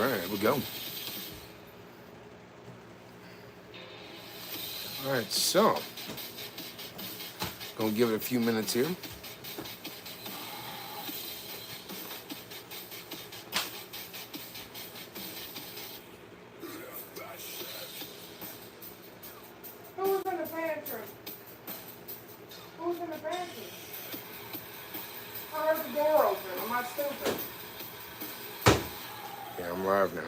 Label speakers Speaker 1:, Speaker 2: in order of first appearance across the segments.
Speaker 1: right, here we go. All right, so gonna give it a few minutes here.
Speaker 2: Who's in the pantry? Who's in the pantry? I heard the door open. Am I stupid?
Speaker 1: Yeah, I'm live now.
Speaker 2: I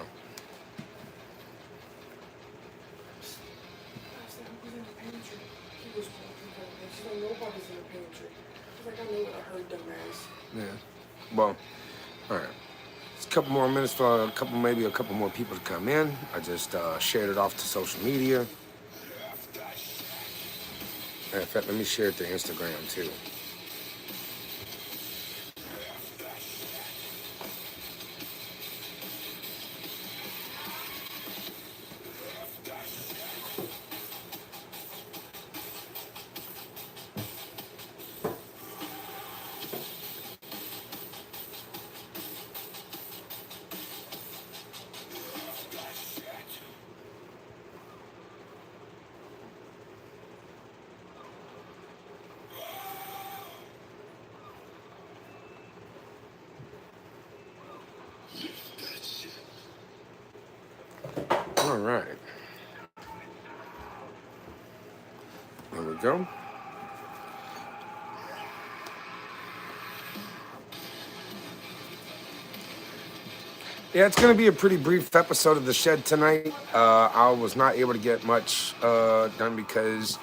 Speaker 2: said, who's in the pantry? He was talking about that. She said, nobody's in the pantry. She's like, I know what I heard, dumbass.
Speaker 1: Yeah. Well, all right. It's a couple more minutes for maybe a couple more people to come in. I just shared it off to social media. In fact, let me share it to Instagram too. All right. There we go. Yeah, it's going to be a pretty brief episode of The Shed tonight. I was not able to get much done because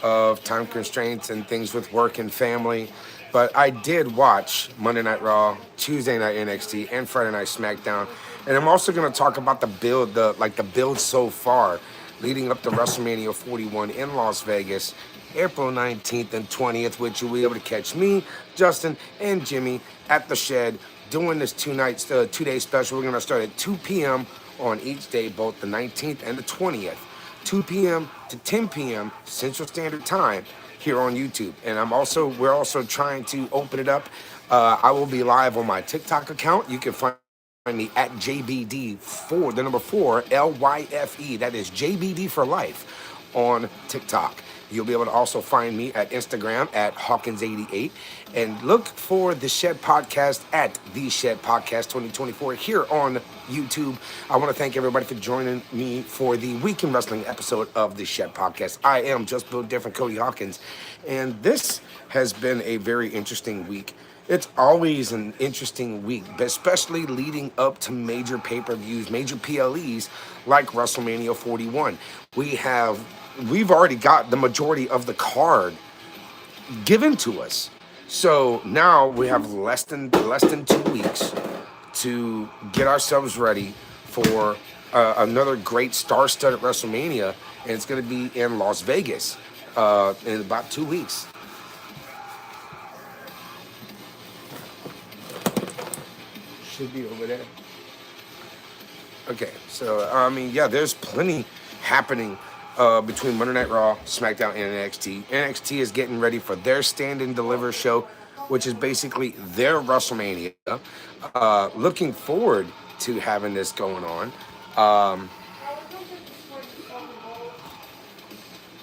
Speaker 1: of time constraints and things with work and family. But I did watch Monday Night Raw, Tuesday Night NXT, and Friday Night SmackDown. And I'm also going to talk about the build so far, leading up to WrestleMania 41 in Las Vegas, April 19th and 20th, which you'll be able to catch me, Justin, and Jimmy at The Shed doing this two-day special. We're going to start at 2 p.m. on each day, both the 19th and the 20th. 2 p.m. to 10 p.m. Central Standard Time here on YouTube. And we're also trying to open it up. I will be live on my TikTok account. You can find me at JBD4, the number 4, LYFE. That is JBD for life on TikTok. You'll be able to also find me at Instagram at Hawkinz88 and look for The Shed Podcast at The Shed Podcast 2024 here on YouTube. I want to thank everybody for joining me for the Weekend Wrestling episode of The Shed Podcast. I am Just Built Different, Cody Hawkinz, and this has been a very interesting week. It's always an interesting week, but especially leading up to major pay-per-views, major PLEs like WrestleMania 41. We've already got the majority of the card given to us. So now we have less than 2 weeks to get ourselves ready for another great star-studded WrestleMania, and it's going to be in Las Vegas in about 2 weeks. Should be over there. Okay, so I mean, yeah, there's plenty happening between Monday Night Raw, SmackDown, and NXT. NXT is getting ready for their Stand and Deliver show, which is basically their WrestleMania. Looking forward to having this going on.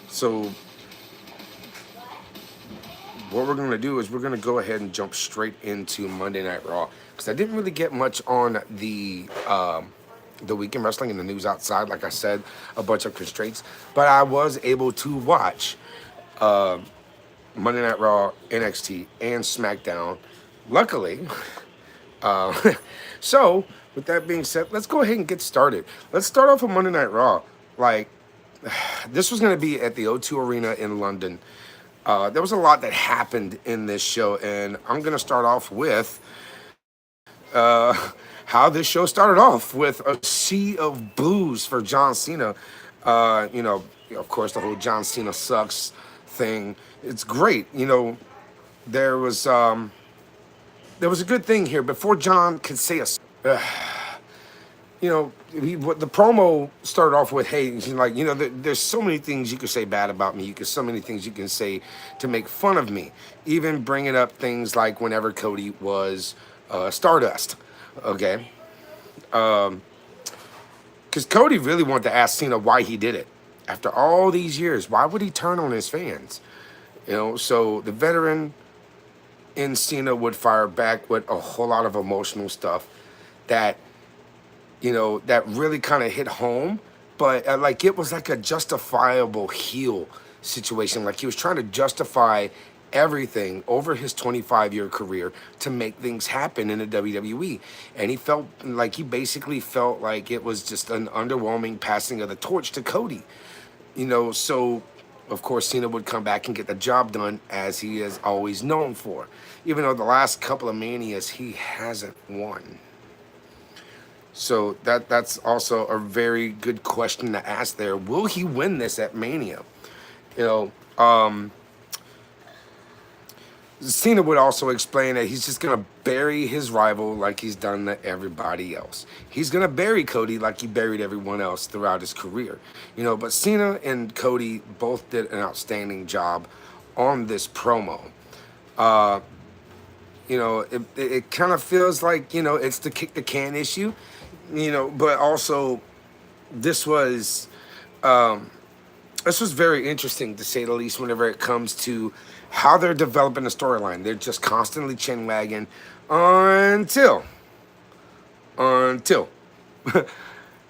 Speaker 1: So what we're going to do is we're going to go ahead and jump straight into Monday Night Raw, because I didn't really get much on the Weekend Wrestling and the news outside. Like I said, a bunch of constraints, but I was able to watch Monday Night Raw, NXT, and SmackDown, luckily. So with that being said, let's go ahead and get started. Let's start off with Monday Night Raw. Like, this was going to be at the O2 Arena in London. There was a lot that happened in this show, and I'm going to start off with how this show started off, with a sea of boos for John Cena. Of course, the whole John Cena sucks thing. It's great. There was a good thing here. Before John could say the promo started off with, hey, like, there's so many things you could say bad about me. So many things you can say to make fun of me. Even bringing up things like whenever Cody was Stardust. Okay. because Cody really wanted to ask Cena why he did it. After all these years, why would he turn on his fans? So the veteran in Cena would fire back with a whole lot of emotional stuff that, that really kind of hit home. But like it was like a justifiable heel situation. Like he was trying to justify everything over his 25-year career to make things happen in the WWE. And he basically felt like it was just an underwhelming passing of the torch to Cody. So of course Cena would come back and get the job done as he is always known for. Even though the last couple of Manias he hasn't won. So that's also a very good question to ask there. Will he win this at Mania? Cena would also explain that he's just going to bury his rival like he's done to everybody else. He's going to bury Cody like he buried everyone else throughout his career. But Cena and Cody both did an outstanding job on this promo. It kind of feels like, it's the kick the can issue, but also this was very interesting, to say the least, whenever it comes to how they're developing the storyline. They're just constantly chin wagging until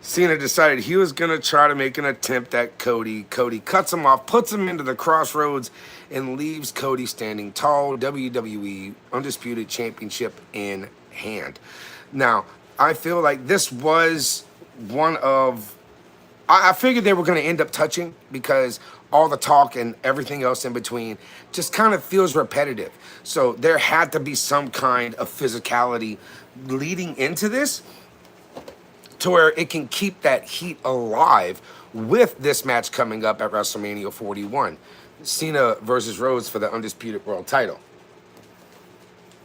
Speaker 1: Cena decided he was going to try to make an attempt at Cody. Cody cuts him off, puts him into the crossroads, and leaves Cody standing tall, WWE Undisputed Championship in hand. Now, I feel like this was one of... I figured they were going to end up touching because all the talk and everything else in between just kind of feels repetitive. So there had to be some kind of physicality leading into this to where it can keep that heat alive with this match coming up at WrestleMania 41. Cena versus Rhodes for the Undisputed World title.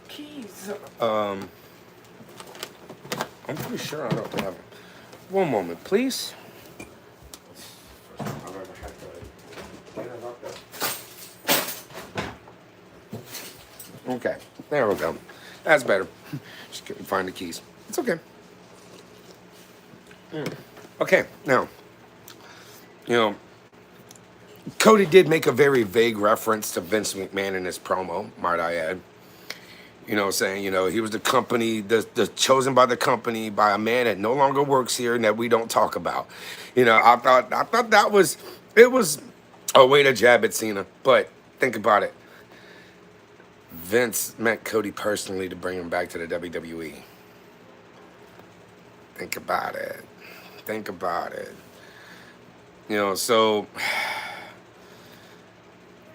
Speaker 2: Keys.
Speaker 1: I'm pretty sure I don't have it. One moment, please. Okay, there we go. That's better. Just couldn't find the keys. It's okay. Okay, now, Cody did make a very vague reference to Vince McMahon in his promo, might I add. Saying, he was the company, the chosen by the company by a man that no longer works here and that we don't talk about. I thought that was, it was a way to jab at Cena. But think about it. Vince met Cody personally to bring him back to the WWE. Think about it. Think about it.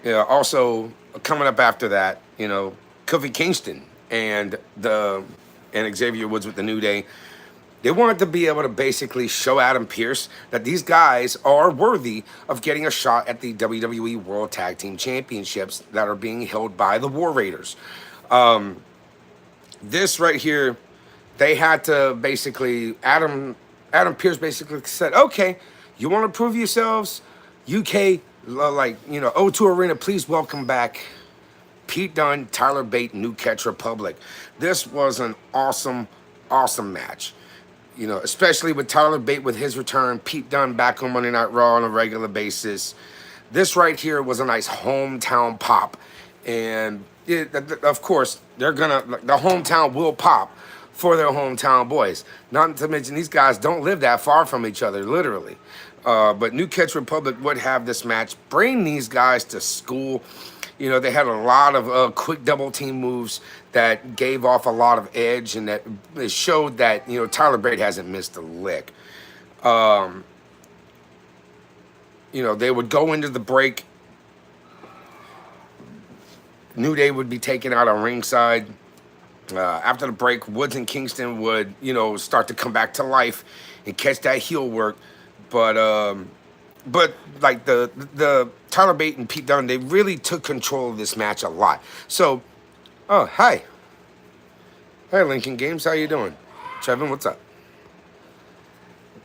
Speaker 1: Also coming up after that, Kofi Kingston and Xavier Woods with the New Day, they wanted to be able to basically show Adam Pearce that these guys are worthy of getting a shot at the WWE World Tag Team Championships that are being held by the War Raiders. This right here, they had to basically, Adam Pearce basically said, okay, you want to prove yourselves? UK, O2 Arena, please welcome back Pete Dunne, Tyler Bate, New Catch Republic. This was an awesome, awesome match. Especially with Tyler Bate with his return, Pete Dunne back on Monday Night Raw on a regular basis. This right here was a nice hometown pop. And of course, the hometown will pop for their hometown boys. Not to mention these guys don't live that far from each other, literally. But New Catch Republic would have this match, bring these guys to school. They had a lot of quick double team moves that gave off a lot of edge, and that it showed that, Tyler Bate hasn't missed a lick. They would go into the break. New Day would be taken out on ringside. After the break, Woods and Kingston would, start to come back to life and catch that heel work. But like the Tyler Bate and Pete Dunne, they really took control of this match a lot. So, hi. Hi, Lincoln Games. How you doing? Trevin, what's up?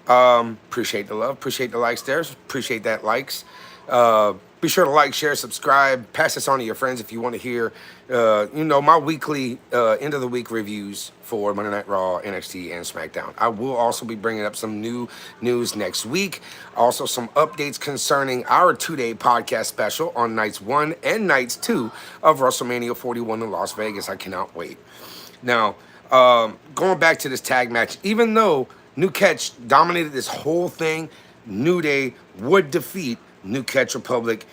Speaker 1: Appreciate the love. Appreciate the likes there. Appreciate that likes. Be sure to like, share, subscribe, pass this on to your friends if you want to hear, my weekly end of the week reviews for Monday Night Raw, NXT, and SmackDown. I will also be bringing up some new news next week. Also, some updates concerning our 2-day podcast special on nights 1 and nights 2 of WrestleMania 41 in Las Vegas. I cannot wait. Now, going back to this tag match, even though New Catch dominated this whole thing, New Day would defeat New Catch Republic.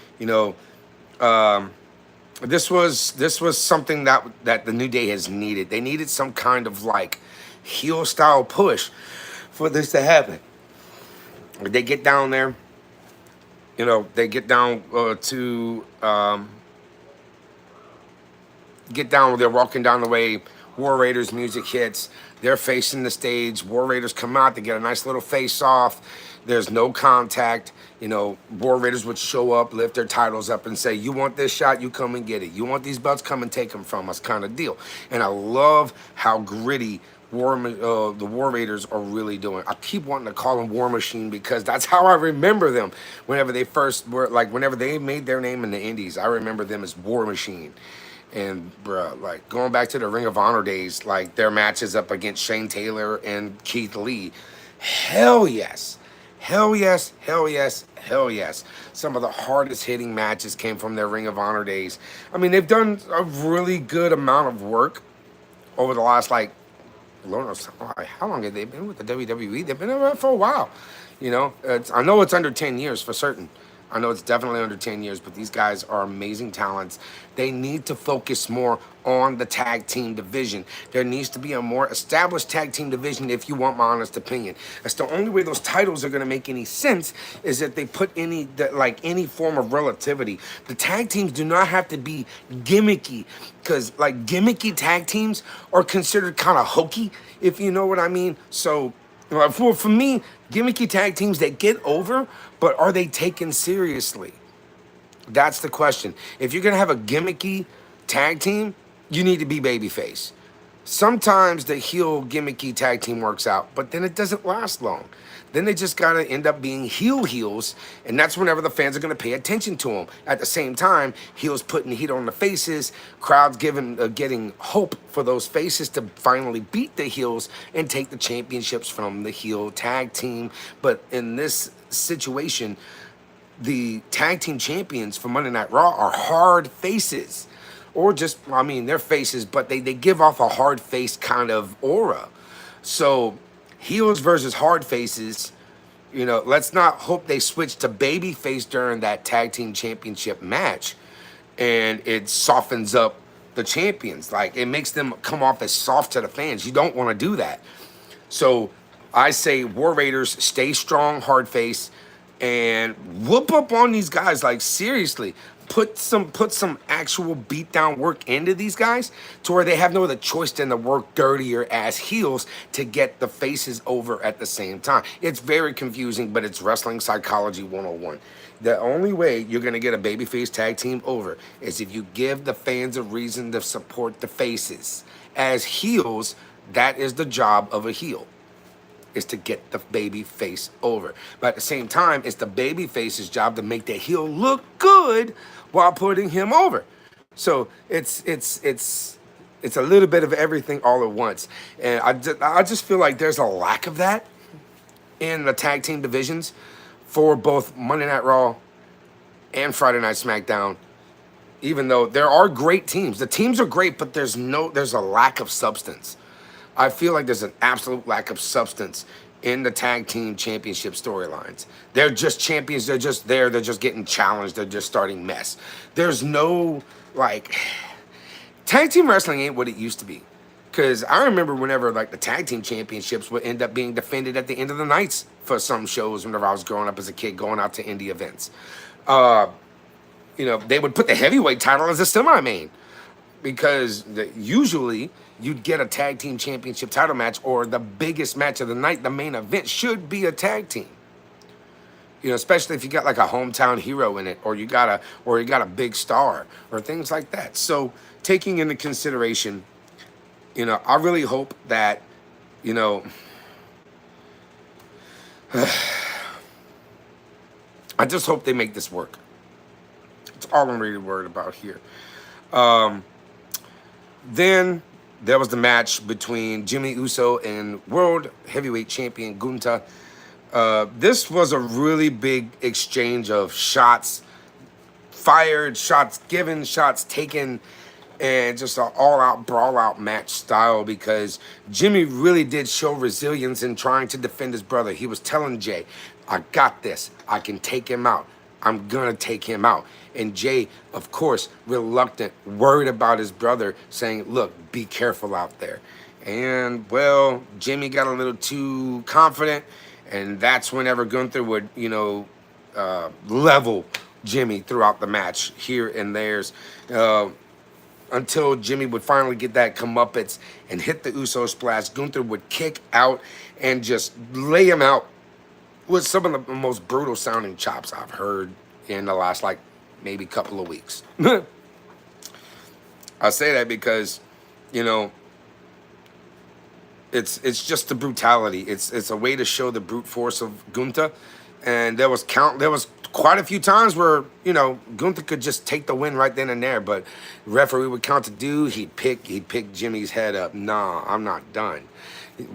Speaker 1: This was something that the New Day has needed. They needed some kind of like heel style push for this to happen. They get down there, they get down to get down. They're walking down the way. War Raiders music hits. They're facing the stage. War Raiders come out. They get a nice little face off. There's no contact. War Raiders would show up, lift their titles up, and say, "You want this shot? You come and get it. You want these belts? Come and take them from us," kind of deal. And I love how gritty the War Raiders are really doing. I keep wanting to call them War Machine because that's how I remember them. Whenever they first were, like, whenever they made their name in the Indies, I remember them as War Machine. And bruh, like going back to the Ring of Honor days, like their matches up against Shane Taylor and Keith Lee, hell yes. Hell yes, hell yes, hell yes. Some of the hardest hitting matches came from their Ring of Honor days. I mean, they've done a really good amount of work over the last, like, Lord knows how long have they been with the WWE? They've been around for a while. I know it's under 10 years for certain. I know it's definitely under 10 years, but these guys are amazing talents. They need to focus more on the tag team division. There needs to be a more established tag team division, if you want my honest opinion. That's the only way those titles are going to make any sense, is that they put any form of relativity. The tag teams do not have to be gimmicky, because like gimmicky tag teams are considered kind of hokey, if you know what I mean. So for me, gimmicky tag teams that get over, but are they taken seriously? That's the question. If you're going to have a gimmicky tag team, you need to be babyface. Sometimes the heel gimmicky tag team works out, but then it doesn't last long. Then they just got to end up being heels, and that's whenever the fans are going to pay attention to them. At the same time, heels putting heat on the faces, crowds getting hope for those faces to finally beat the heels and take the championships from the heel tag team. But in this situation, the tag team champions for Monday Night Raw are hard faces. Or just, they're faces, but they give off a hard face kind of aura. So heels versus hard faces, let's not hope they switch to baby face during that tag team championship match and it softens up the champions. Like, it makes them come off as soft to the fans. You don't want to do that. So I say War Raiders, stay strong, hard face, and whoop up on these guys. Like, seriously, put some actual beatdown work into these guys to where they have no other choice than to work dirtier as heels to get the faces over at the same time. It's very confusing, but it's wrestling psychology 101. The only way you're going to get a babyface tag team over is if you give the fans a reason to support the faces. As heels, that is the job of a heel, is to get the baby face over. But at the same time, it's the baby face's job to make the heel look good while putting him over. So it's a little bit of everything all at once. And I just feel like there's a lack of that in the tag team divisions for both Monday Night Raw and Friday Night SmackDown. Even though there are great teams. The teams are great, but there's a lack of substance. I feel like there's an absolute lack of substance in the tag team championship storylines. They're just champions. They're just there. They're just getting challenged. They're just starting mess. There's no, tag team wrestling ain't what it used to be. Because I remember whenever, the tag team championships would end up being defended at the end of the nights for some shows whenever I was growing up as a kid, going out to indie events. They would put the heavyweight title as a semi-main. Because usually you'd get a tag team championship title match, or the biggest match of the night, the main event, should be a tag team. Especially if you got a hometown hero in it, or you got a big star, or things like that. So taking into consideration, I really hope that, I just hope they make this work. That's all I'm really worried about here. Then there was the match between Jimmy Uso and World Heavyweight Champion Gunther. This was a really big exchange of shots fired, shots given, shots taken, and just an all-out, brawl-out match style because Jimmy really did show resilience in trying to defend his brother. He was telling Jay, I got this. I can take him out. I'm going to take him out. And Jay, of course, reluctant, worried about his brother, saying, look, be careful out there. And, well, Jimmy got a little too confident, and that's whenever Gunther would, level Jimmy throughout the match here and there's until Jimmy would finally get that comeuppance and hit the Uso splash. Gunther would kick out and just lay him out with some of the most brutal sounding chops I've heard in the last maybe couple of weeks. I say that because it's just the brutality. It's a way to show the brute force of Gunther. And there was quite a few times where, Gunther could just take the win right then and there, but referee would count to do, he'd pick Jimmy's head up. Nah, I'm not done.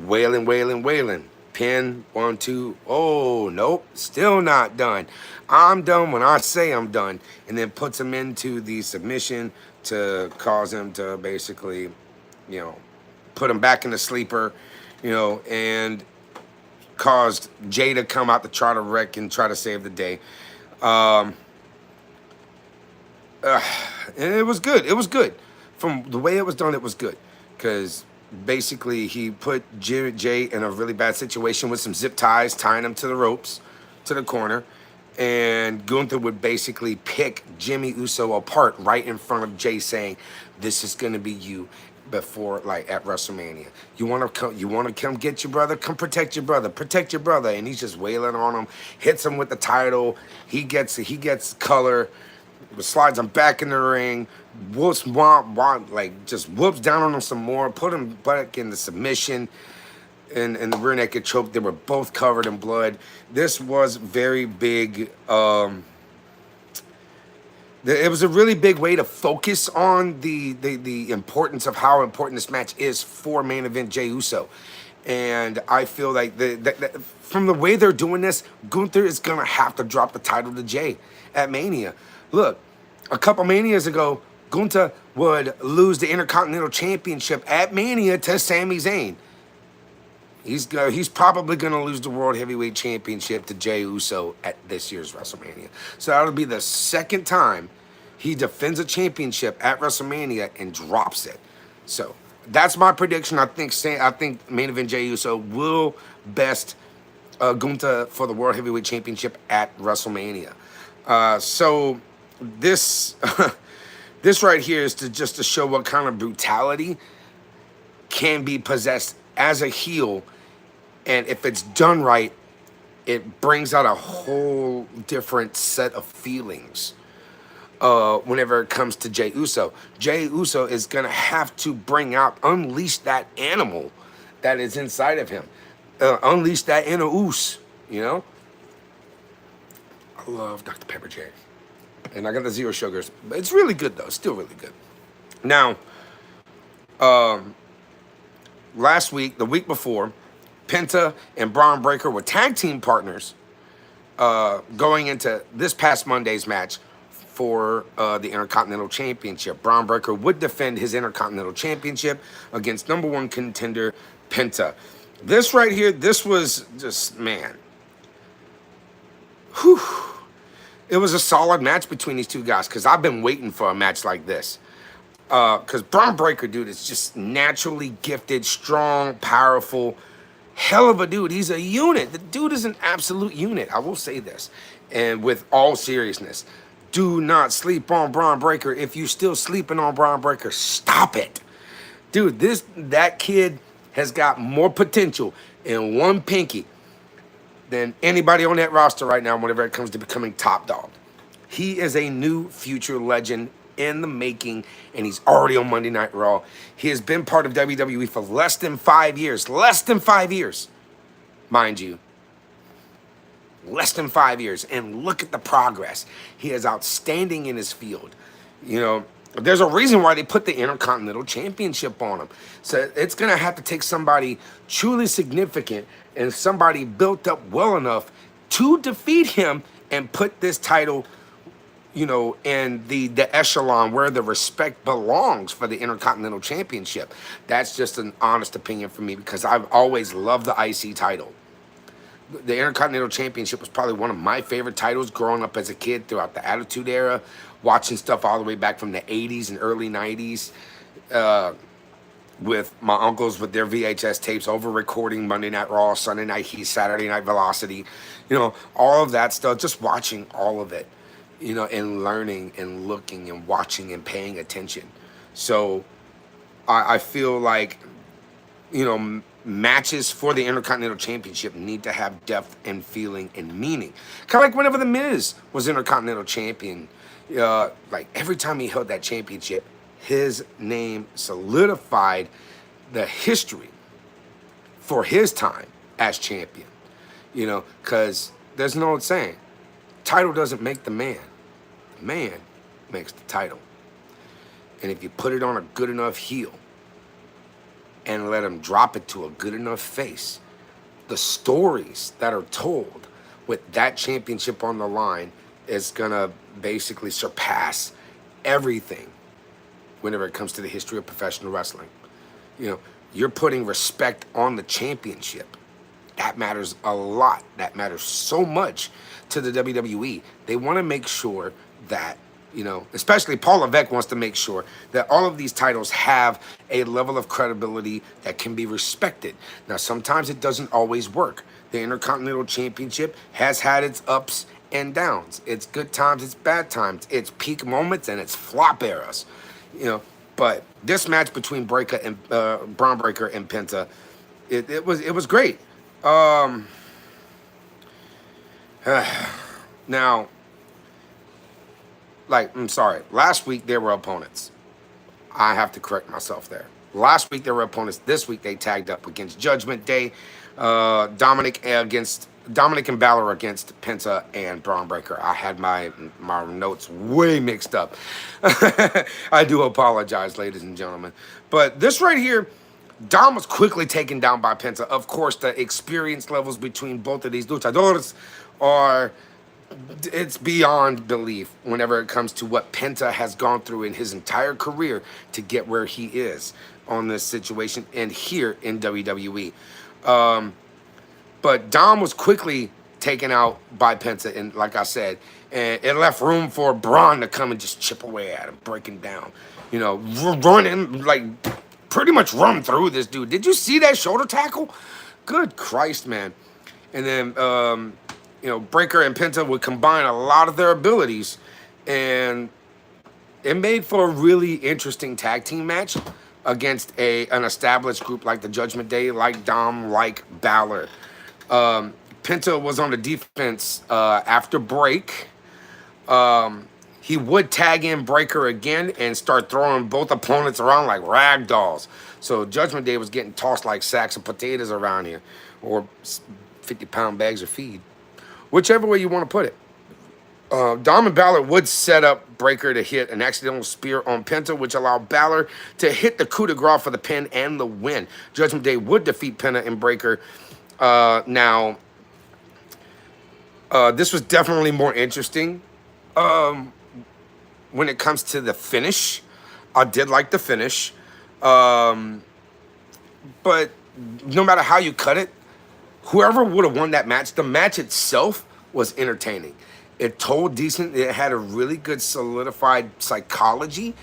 Speaker 1: Wailing, wailing, wailing. Pin, 1, 2, oh, nope, still not done. I'm done when I say I'm done. And then puts him into the submission to cause him to basically, put him back in the sleeper, and caused Jay to come out to try to wreck and try to save the day. And it was good. It was good. From the way it was done, it was good. Because basically he put Jay in a really bad situation with some zip ties, tying him to the ropes, to the corner. And Gunther would basically pick Jimmy Uso apart right in front of Jay, saying, this is going to be you before, at WrestleMania. You want to come get your brother? Come protect your brother. Protect your brother. And he's just wailing on him, hits him with the title. He gets color, slides him back in the ring, whoops, just whoops down on him some more, put him back in the submission and the rear naked choke. They were both covered in blood. This was very big. It was a really big way to focus on the importance of how important this match is for main event Jey Uso. And I feel like from the way they're doing this, Gunther is going to have to drop the title to Jey at Mania. Look, a couple Manias ago, Gunther would lose the Intercontinental Championship at Mania to Sami Zayn. He's probably going to lose the World Heavyweight Championship to Jey Uso at this year's WrestleMania. So that'll be the second time he defends a championship at WrestleMania and drops it. So that's my prediction. I think main event Jey Uso will best Gunther for the World Heavyweight Championship at WrestleMania. So this this right here is just to show what kind of brutality can be possessed as a heel. And if it's done right, it brings out a whole different set of feelings whenever it comes to Jey Uso. Jey Uso is going to have to unleash that animal that is inside of him. Unleash that inner oos, I love Dr. Pepper J. And I got the zero sugars. But it's really good, though. Still really good. Now, last week, the week before, Penta and Braun Breaker were tag team partners going into this past Monday's match for the Intercontinental Championship. Braun Breaker would defend his Intercontinental Championship against number one contender Penta. This right here, this was just, man. Whew. It was a solid match between these two guys because I've been waiting for a match like this. Because Braun Breaker, dude, is just naturally gifted, strong, powerful, hell of a dude. He's a unit. The dude is an absolute unit. I will say this. And with all seriousness, do not sleep on Braun Breaker. If you're still sleeping on Braun Breaker, stop it. Dude, that kid has got more potential in one pinky than anybody on that roster right now whenever it comes to becoming top dog. He is a new future legend in the making, and he's already on Monday Night Raw. He has been part of WWE for less than 5 years. Less than 5 years, mind you. less than 5 years, and look at the progress. He is outstanding in his field. You know, there's a reason why they put the Intercontinental Championship on him. So it's going to have to take somebody truly significant and somebody built up well enough to defeat him and put this title, you know, in the echelon where the respect belongs for the Intercontinental Championship. That's just an honest opinion for me, because I've always loved the IC title. The Intercontinental Championship was probably one of my favorite titles growing up as a kid throughout the Attitude Era, watching stuff all the way back from the 80s and early 90s with my uncles with their VHS tapes, over recording Monday Night Raw, Sunday Night Heat, Saturday Night Velocity, you know, all of that stuff, just watching all of it, you know, and learning and looking and watching and paying attention. So I feel like, you know, matches for the Intercontinental Championship need to have depth and feeling and meaning. Kind of like whenever The Miz was Intercontinental Champion, like every time he held that championship, his name solidified the history for his time as champion. You know, because there's no saying, title doesn't make the man. The man makes the title. And if you put it on a good enough heel and let him drop it to a good enough face, the stories that are told with that championship on the line is gonna basically surpass everything whenever it comes to the history of professional wrestling. You know, you're putting respect on the championship. That matters a lot. That matters so much to the WWE. They want to make sure that, you know, especially Paul Levesque wants to make sure that all of these titles have a level of credibility that can be respected. Now, sometimes it doesn't always work. The Intercontinental Championship has had its ups and downs. It's good times, it's bad times, it's peak moments, and it's flop eras. You know, but this match between Breaker and Braun Breaker and Penta, it was great. Now, like, I'm sorry, last week there were opponents. I have to correct myself there. Last week there were opponents. This week they tagged up against Judgment Day, Dominic and Balor against Penta and Braun Breaker. I had my notes way mixed up. I do apologize, ladies and gentlemen. But this right here, Dom was quickly taken down by Penta. Of course, the experience levels between both of these luchadores are, it's beyond belief whenever it comes to what Penta has gone through in his entire career to get where he is on this situation and here in WWE. But Dom was quickly taken out by Penta, and like I said, and it left room for Braun to come and just chip away at him, breaking down, you know, running, like pretty much run through this dude. Did you see that shoulder tackle? Good Christ, man. And then, you know, Breaker and Penta would combine a lot of their abilities, and it made for a really interesting tag team match against an established group like the Judgment Day, like Dom, like Balor. Penta was on the defense after break. He would tag in Breaker again and start throwing both opponents around like rag dolls. So Judgment Day was getting tossed like sacks of potatoes around here, or 50-pound bags of feed, whichever way you want to put it. Dom and Balor would set up Breaker to hit an accidental spear on Penta, which allowed Balor to hit the coup de grace for the pin and the win. Judgment Day would defeat Penta and Breaker. Now, this was definitely more interesting when it comes to the finish. I did like the finish. But no matter how you cut it, whoever would have won that match, the match itself was entertaining. It told decent. It had a really good solidified psychology.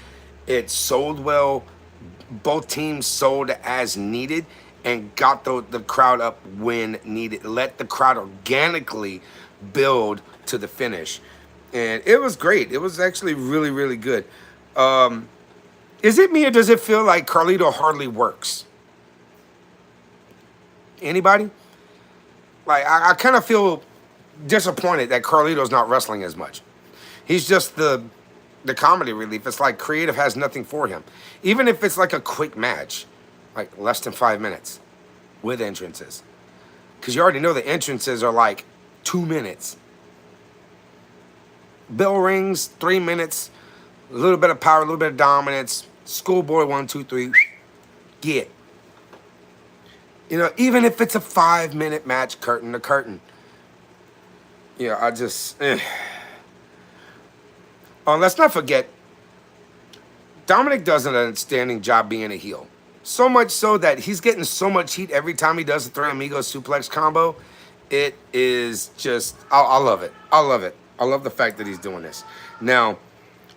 Speaker 1: It sold well. Both teams sold as needed and got the crowd up when needed. Let the crowd organically build to the finish. And it was great. It was actually really, really good. Is it me, or does it feel like Carlito hardly works? Anybody? Like, I kind of feel disappointed that Carlito's not wrestling as much. He's just the comedy relief. It's like creative has nothing for him. Even if it's like a quick match, like less than 5 minutes with entrances. Because you already know the entrances are like 2 minutes. Bell rings, 3 minutes. A little bit of power, a little bit of dominance. Schoolboy 1, 2, 3. Get. You know, even if it's a 5-minute match, curtain to curtain. Yeah, I just. Let's not forget, Dominic does an outstanding job being a heel. So much so that he's getting so much heat every time he does the Three Amigos suplex combo. It is just, I love it. I love it. I love the fact that he's doing this. Now,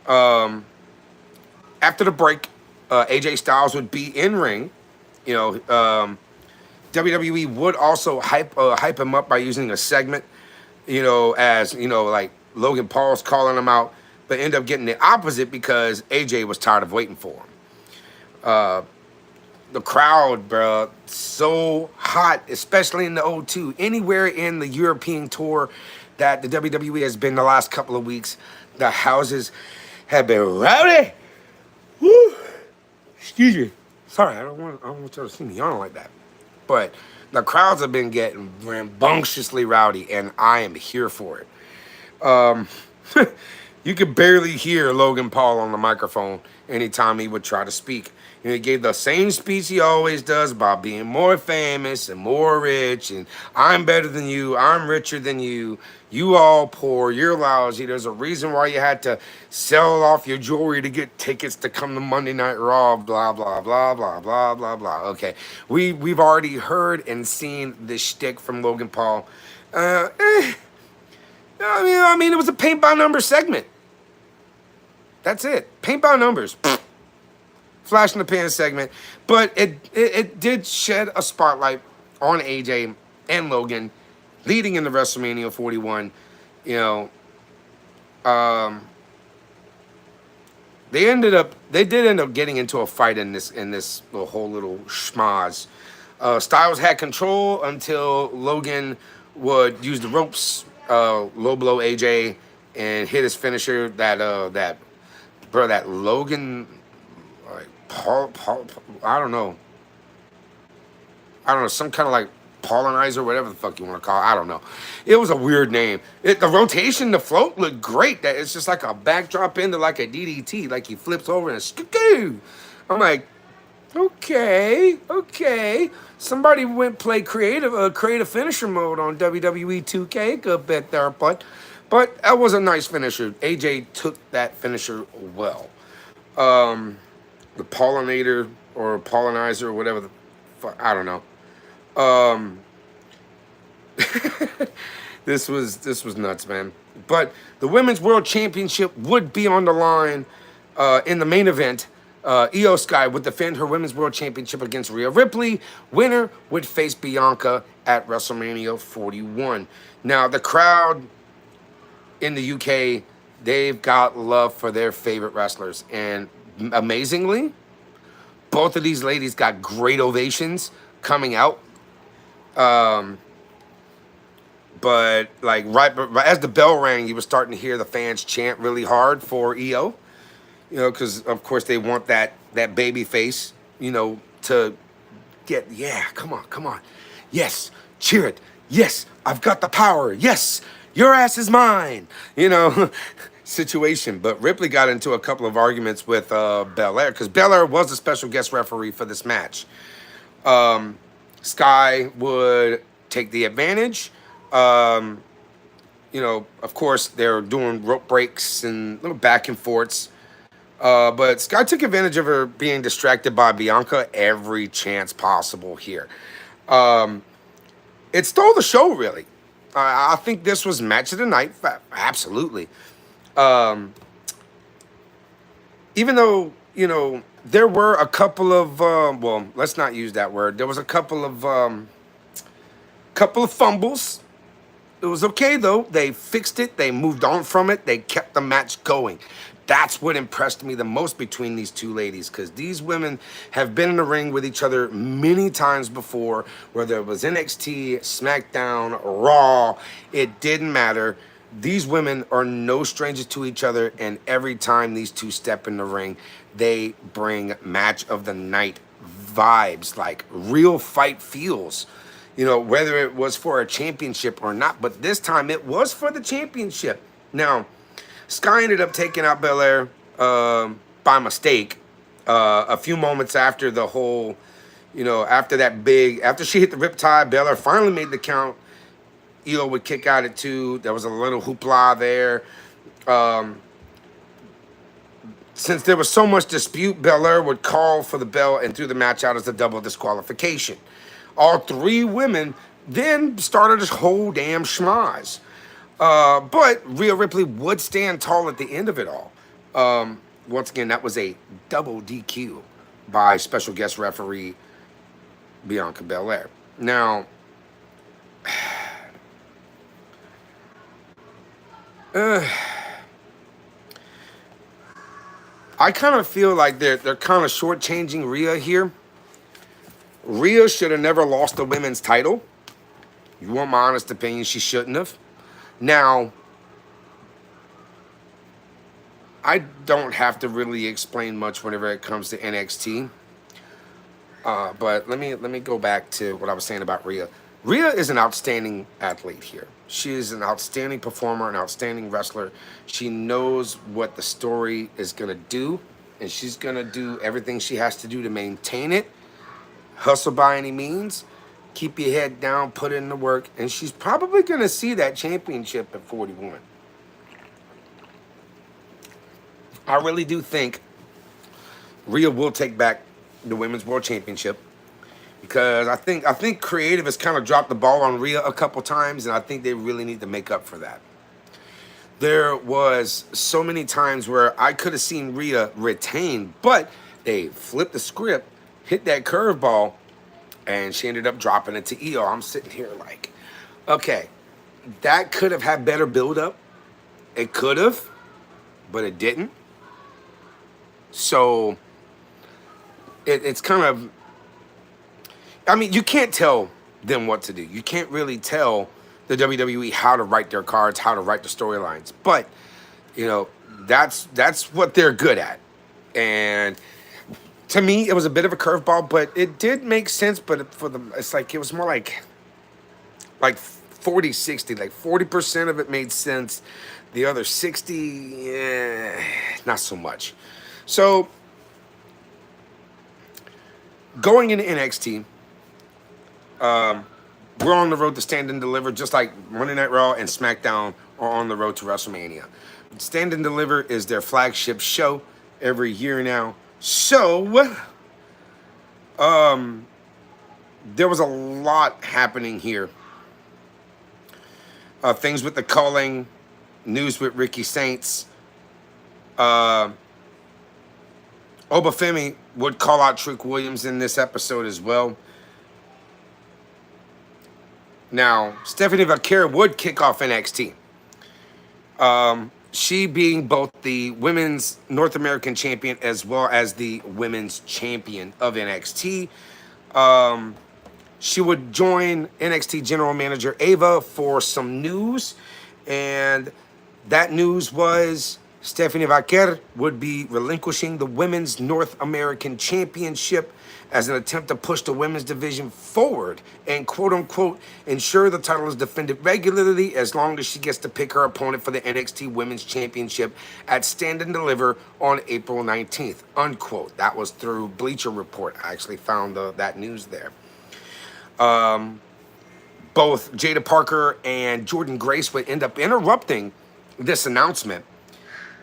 Speaker 1: after the break, AJ Styles would be in ring. You know, WWE would also hype him up by using a segment. You know, as you know, like Logan Paul's calling him out, but end up getting the opposite because AJ was tired of waiting for him. The crowd, bro, so hot, especially in the O2. Anywhere in the European tour that the WWE has been the last couple of weeks, the houses have been rowdy. Woo! Excuse me. Sorry, I don't want y'all to see me yawning like that. But the crowds have been getting rambunctiously rowdy, and I am here for it. You could barely hear Logan Paul on the microphone anytime he would try to speak. You know, he gave the same speech he always does about being more famous and more rich, and I'm better than you, I'm richer than you, you all poor, you're lousy. There's a reason why you had to sell off your jewelry to get tickets to come to Monday Night Raw, blah, blah, blah, blah, blah, blah, blah. Okay, we've already heard and seen this shtick from Logan Paul. I mean, it was a paint by numbers segment. That's it. Paint by numbers. Flash in the pan segment. But it did shed a spotlight on AJ and Logan leading into WrestleMania 41. You know, they did end up getting into a fight in this whole little schmaz. Styles had control until Logan would use the ropes, low blow AJ, and hit his finisher. That Logan, like Paul, I don't know, some kind of like Paulinizer, whatever the fuck you want to call it. I don't know. It was a weird name. The rotation, the float looked great. That it's just like a backdrop into like a DDT, like he flips over and skoo. I'm like, okay. Somebody went play creative finisher mode on WWE 2K. Good bet there, but that was a nice finisher. AJ took that finisher well. The Pollinator or Pollinizer or whatever the fuck, I don't know. This was nuts, man. But the Women's World Championship would be on the line in the main event. Io Sky would defend her Women's World Championship against Rhea Ripley. Winner would face Bianca at WrestleMania 41. Now, the crowd in the UK, they've got love for their favorite wrestlers. And amazingly, both of these ladies got great ovations coming out. But like right as the bell rang, you were starting to hear the fans chant really hard for Io. You know, because of course they want that baby face, you know, to get, yeah, come on. Yes, cheer it. Yes, I've got the power. Yes, your ass is mine. You know, situation. But Ripley got into a couple of arguments with Belair, because Belair was a special guest referee for this match. Sky would take the advantage. You know, of course, they're doing rope breaks and little back and forths. But Sky took advantage of her being distracted by Bianca every chance possible here. It stole the show, really. I think this was match of the night. Absolutely. Even though, you know, there were a couple of, well, let's not use that word. There was a couple of fumbles. It was okay, though. They fixed it. They moved on from it. They kept the match going. That's what impressed me the most between these two ladies, because these women have been in the ring with each other many times before, whether it was NXT, SmackDown, Raw, it didn't matter. These women are no strangers to each other, and every time these two step in the ring, they bring match of the night vibes, like real fight feels. whether it was for a championship or not. But this time it was for the championship. Now, Sky ended up taking out Belair by mistake a few moments after the whole, after she hit the riptide, Belair finally made the count. Io would kick out at 2. There was a little hoopla there. Since there was so much dispute, Belair would call for the bell and threw the match out as a double disqualification. All 3 women then started this whole damn schmoz. But Rhea Ripley would stand tall at the end of it all. Once again, that was a double DQ by special guest referee Bianca Belair. Now, I kind of feel like they're kind of shortchanging Rhea here. Rhea should have never lost the women's title. You want my honest opinion, she shouldn't have. Now, I don't have to really explain much whenever it comes to NXT. But let me go back to what I was saying about Rhea. Rhea is an outstanding athlete here. She is an outstanding performer, an outstanding wrestler. She knows what the story is going to do, and she's going to do everything she has to do to maintain it. Hustle by any means. Keep your head down, put in the work, and she's probably going to see that championship at 41. I really do think Rhea will take back the Women's World Championship, because I think Creative has kind of dropped the ball on Rhea a couple times, and I think they really need to make up for that. There was so many times where I could have seen Rhea retain, but they flipped the script, hit that curveball, and she ended up dropping it to Io. I'm sitting here like, okay, that could have had better build-up. It could have, but it didn't. So it's kind of, I mean, you can't tell them what to do. You can't really tell the WWE how to write their cards, how to write the storylines. But, that's what they're good at. And to me, it was a bit of a curveball, but it did make sense. But it's like, it was more like 40-60. Like 40% of it made sense. The other 60, not so much. So, going into NXT, we're on the road to Stand and Deliver, just like Monday Night Raw and SmackDown are on the road to WrestleMania. Stand and Deliver is their flagship show every year now. So, there was a lot happening here. Things with the culling, news with Ricky Saints. Obafemi would call out Trick Williams in this episode as well. Now, Stephanie Vaquer would kick off NXT. She being both the women's North American champion as well as the women's champion of NXT. She would join NXT General Manager Ava for some news. And that news was Stephanie Vaquer would be relinquishing the Women's North American Championship as an attempt to push the women's division forward and, quote-unquote, ensure the title is defended regularly as long as she gets to pick her opponent for the NXT Women's Championship at Stand and Deliver on April 19th, unquote. That was through Bleacher Report. I actually found that news there. Both Jada Parker and Jordan Grace would end up interrupting this announcement.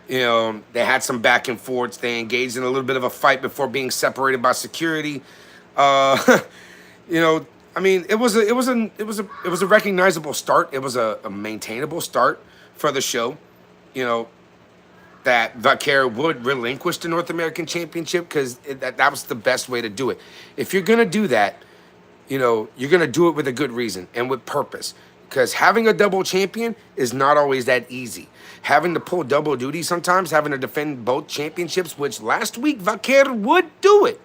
Speaker 1: They had some back and forths. They engaged in a little bit of a fight before being separated by security. I mean, it was a recognizable start. It was a maintainable start for the show. That Vaquer would relinquish the North American Championship because that was the best way to do it. If you're gonna do that, you're gonna do it with a good reason and with purpose. Because having a double champion is not always that easy. Having to pull double duty sometimes, having to defend both championships, which last week Vaquer would do it.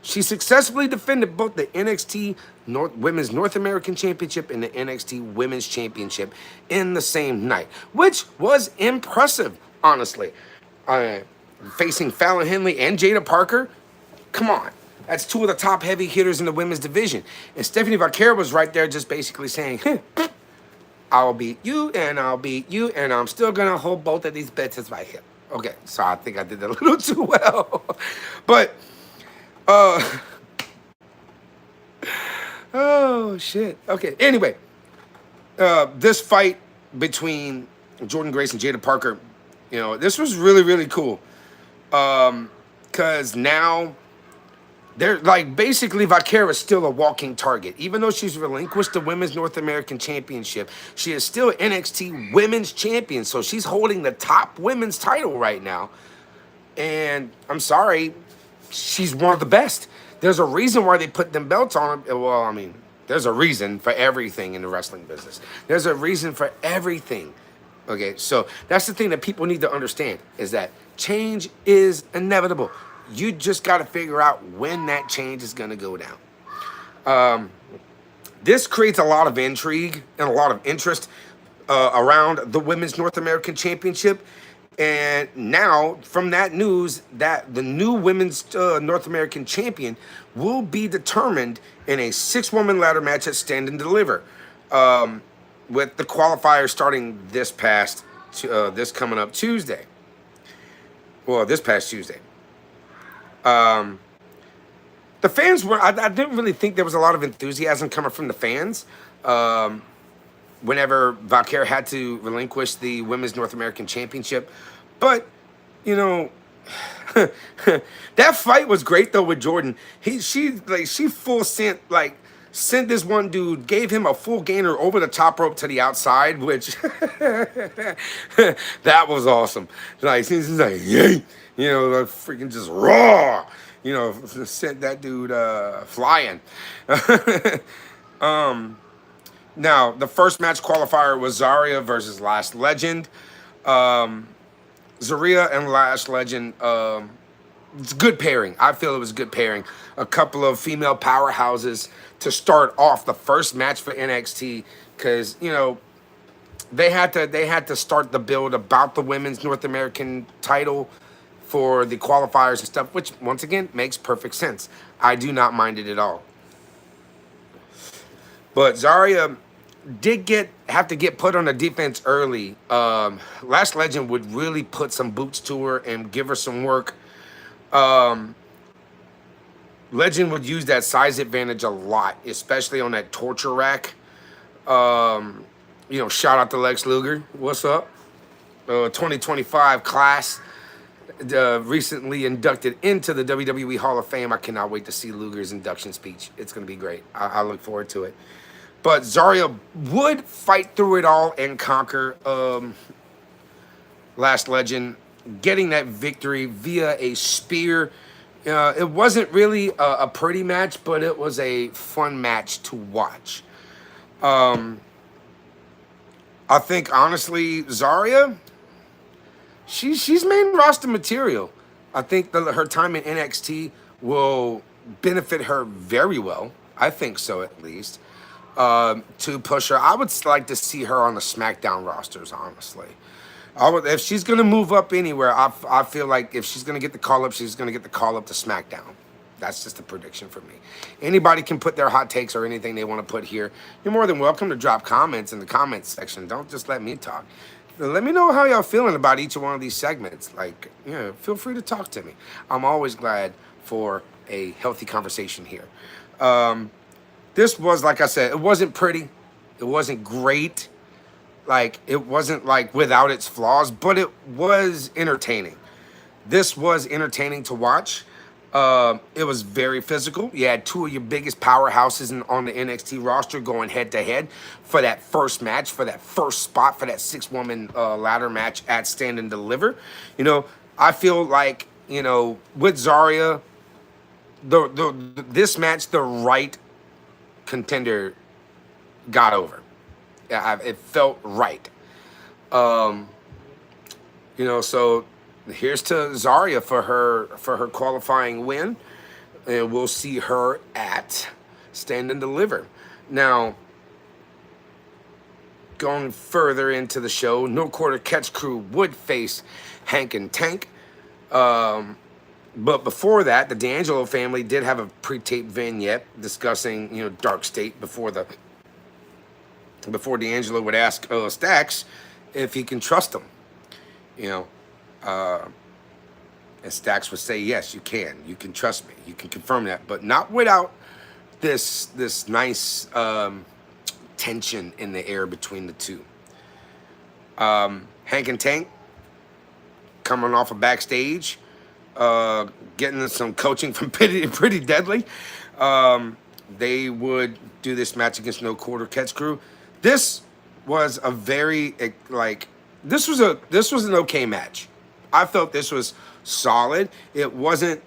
Speaker 1: She successfully defended both the NXT Women's North American Championship and the NXT Women's Championship in the same night, which was impressive, honestly. Facing Fallon Henley and Jada Parker, come on. That's two of the top heavy hitters in the women's division. And Stephanie Vaquero was right there just basically saying, I'll beat you and I'll beat you and I'm still going to hold both of these bitches right here. Okay, so I think I did that a little too well. But, oh, shit. Okay, anyway, this fight between Jordan Grace and Jada Parker, you know, this was really, really cool. Because now they're like basically Vaquero is still a walking target. Even though she's relinquished the Women's North American Championship, she is still NXT Women's Champion. So she's holding the top women's title right now. And I'm sorry, she's one of the best. There's a reason why they put them belts on her. Well, I mean, there's a reason for everything in the wrestling business. There's a reason for everything. Okay, so that's the thing that people need to understand is that change is inevitable. You just got to figure out when that change is going to go down. This creates a lot of intrigue and a lot of interest around the Women's North American Championship. And now, from that news, that the new Women's North American Champion will be determined in a 6-woman ladder match at Stand and Deliver. With the qualifiers starting this coming up Tuesday. Well, this past Tuesday. The fans were, I didn't really think there was a lot of enthusiasm coming from the fans. Whenever Vaquero had to relinquish the Women's North American Championship. But, you know, that fight was great though with Jordan. She full sent this one dude, gave him a full gainer over the top rope to the outside, which that was awesome. Like he's like, yay, you know, like freaking just raw, you know, sent that dude flying. Now the first match qualifier was Zarya versus Last Legend. Zarya and Last Legend. It's a good pairing. I feel it was a good pairing. A couple of female powerhouses to start off the first match for NXT because, you know, they had to start the build about the Women's North American title for the qualifiers and stuff, which once again makes perfect sense. I do not mind it at all. But Zarya did have to get put on the defense early. Last Legend would really put some boots to her and give her some work. Legend would use that size advantage a lot, especially on that torture rack. You know, shout out to Lex Luger. What's up? 2025 class, recently inducted into the WWE Hall of Fame. I cannot wait to see Luger's induction speech. It's going to be great. I look forward to it. But Zarya would fight through it all and conquer Last Legend, getting that victory via a spear. It wasn't really a pretty match, but it was a fun match to watch. I think, honestly, Zarya, she's main roster material. I think her time in NXT will benefit her very well. I think so, at least. To push her. I would like to see her on the SmackDown rosters, honestly. If she's going to move up anywhere, I feel like if she's going to get the call up, she's going to get the call up to SmackDown. That's just a prediction for me. Anybody can put their hot takes or anything they want to put here. You're more than welcome to drop comments in the comments section. Don't just let me talk. Let me know how y'all feeling about each one of these segments. Like, yeah, feel free to talk to me. I'm always glad for a healthy conversation here. This was, like I said, it wasn't pretty. It wasn't great. Like, it wasn't, like, without its flaws, but it was entertaining. This was entertaining to watch. It was very physical. You had two of your biggest powerhouses on the NXT roster going head-to-head for that first match, for that first spot, for that 6-woman ladder match at Stand and Deliver. You know, I feel like, you know, with Zarya, this match, the right contender got over. It felt right. You know, so here's to Zarya for her qualifying win, and we'll see her at Stand and Deliver. Now, going further into the show, No Quarter Catch Crew would face Hank and Tank. But before that, the D'Angelo family did have a pre-taped vignette discussing, Dark State before D'Angelo would ask Stacks if he can trust him. You know, and Stacks would say, "Yes, you can. You can trust me. You can confirm that, but not without this nice tension in the air between the two." Hank and Tank coming off of backstage, getting some coaching from Pretty Deadly. They would do this match against No Quarter Catch Crew. This was a very this was an okay match. I felt this was solid. It wasn't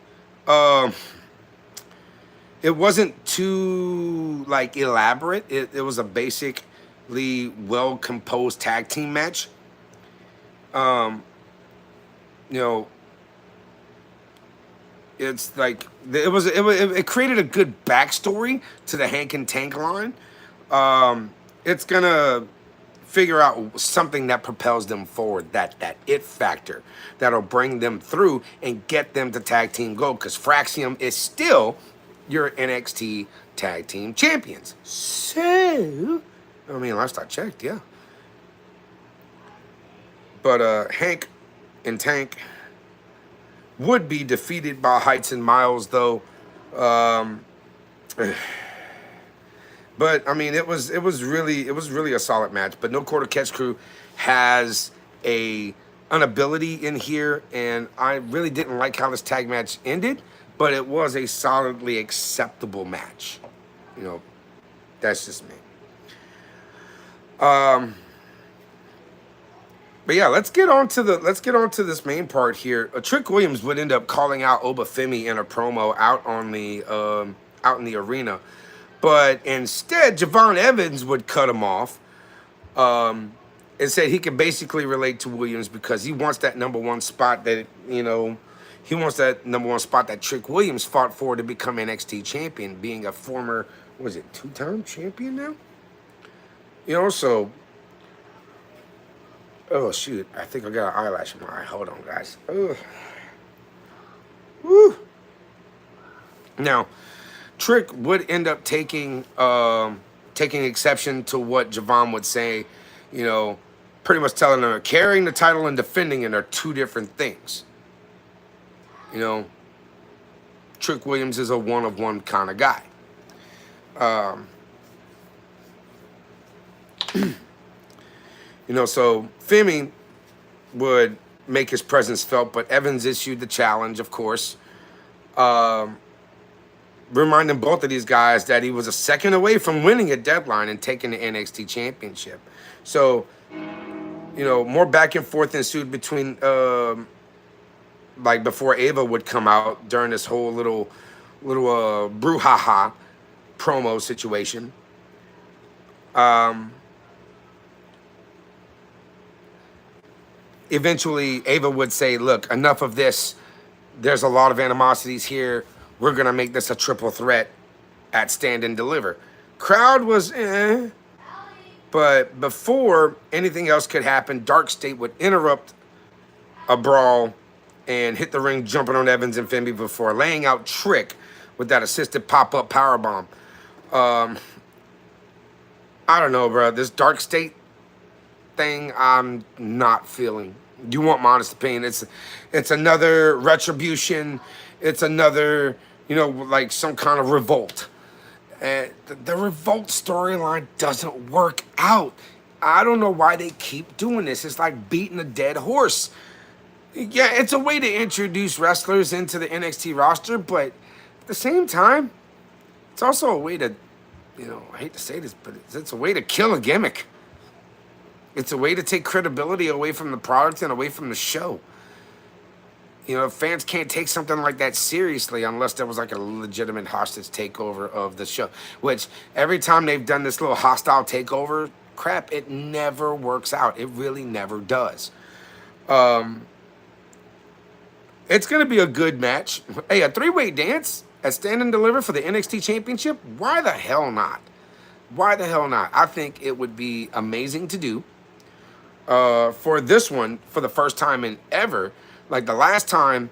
Speaker 1: too elaborate. It was a basically well composed tag team match. You know, it's like it created a good backstory to the Hank and Tank line. It's gonna figure out something that propels them forward, that it factor that'll bring them through and get them to tag team gold, because Fraxium is still your NXT tag team champions. So, I mean, last I checked, yeah. But Hank and Tank would be defeated by Heights and Miles, though. But I mean, it was really a solid match. But No Quarter Catch Crew has an ability in here, and I really didn't like how this tag match ended. But it was a solidly acceptable match. That's just me. But yeah, let's get on to this main part here. Trick Williams would end up calling out Obafemi in a promo out in the arena, but instead Javon Evans would cut him off, and said he could basically relate to Williams because he wants that number one spot that Trick Williams fought for to become NXT champion, being a former, two-time champion now? So. Oh, shoot. I think I got an eyelash in my eye. Hold on, guys. Ugh. Woo. Now, Trick would end up taking exception to what Javon would say, pretty much telling her carrying the title and defending it are two different things. Trick Williams is a one-of-one kind of guy. So Femi would make his presence felt, but Evans issued the challenge, of course, reminding both of these guys that he was a second away from winning a deadline and taking the NXT championship. So, more back and forth ensued between, before Ava would come out during this whole little brouhaha promo situation. Eventually, Ava would say, look, enough of this. There's a lot of animosities here. We're going to make this a triple threat at Stand and Deliver. Crowd was But before anything else could happen, Dark State would interrupt a brawl and hit the ring, jumping on Evans and Femi before laying out Trick with that assisted pop-up powerbomb. I don't know, bro. This Dark State thing I'm not feeling. You want my honest opinion? It's another retribution. It's another, some kind of revolt. And the revolt storyline doesn't work out. I don't know why they keep doing this. It's like beating a dead horse. Yeah, it's a way to introduce wrestlers into the NXT roster, but at the same time, it's also a way to, I hate to say this, but it's a way to kill a gimmick. It's a way to take credibility away from the product and away from the show. Fans can't take something like that seriously unless there was a legitimate hostage takeover of the show. Which, every time they've done this little hostile takeover crap, it never works out. It really never does. It's going to be a good match. Hey, a three-way dance at Stand and Deliver for the NXT Championship? Why the hell not? Why the hell not? I think it would be amazing to do. For this one, for the first time in ever, the last time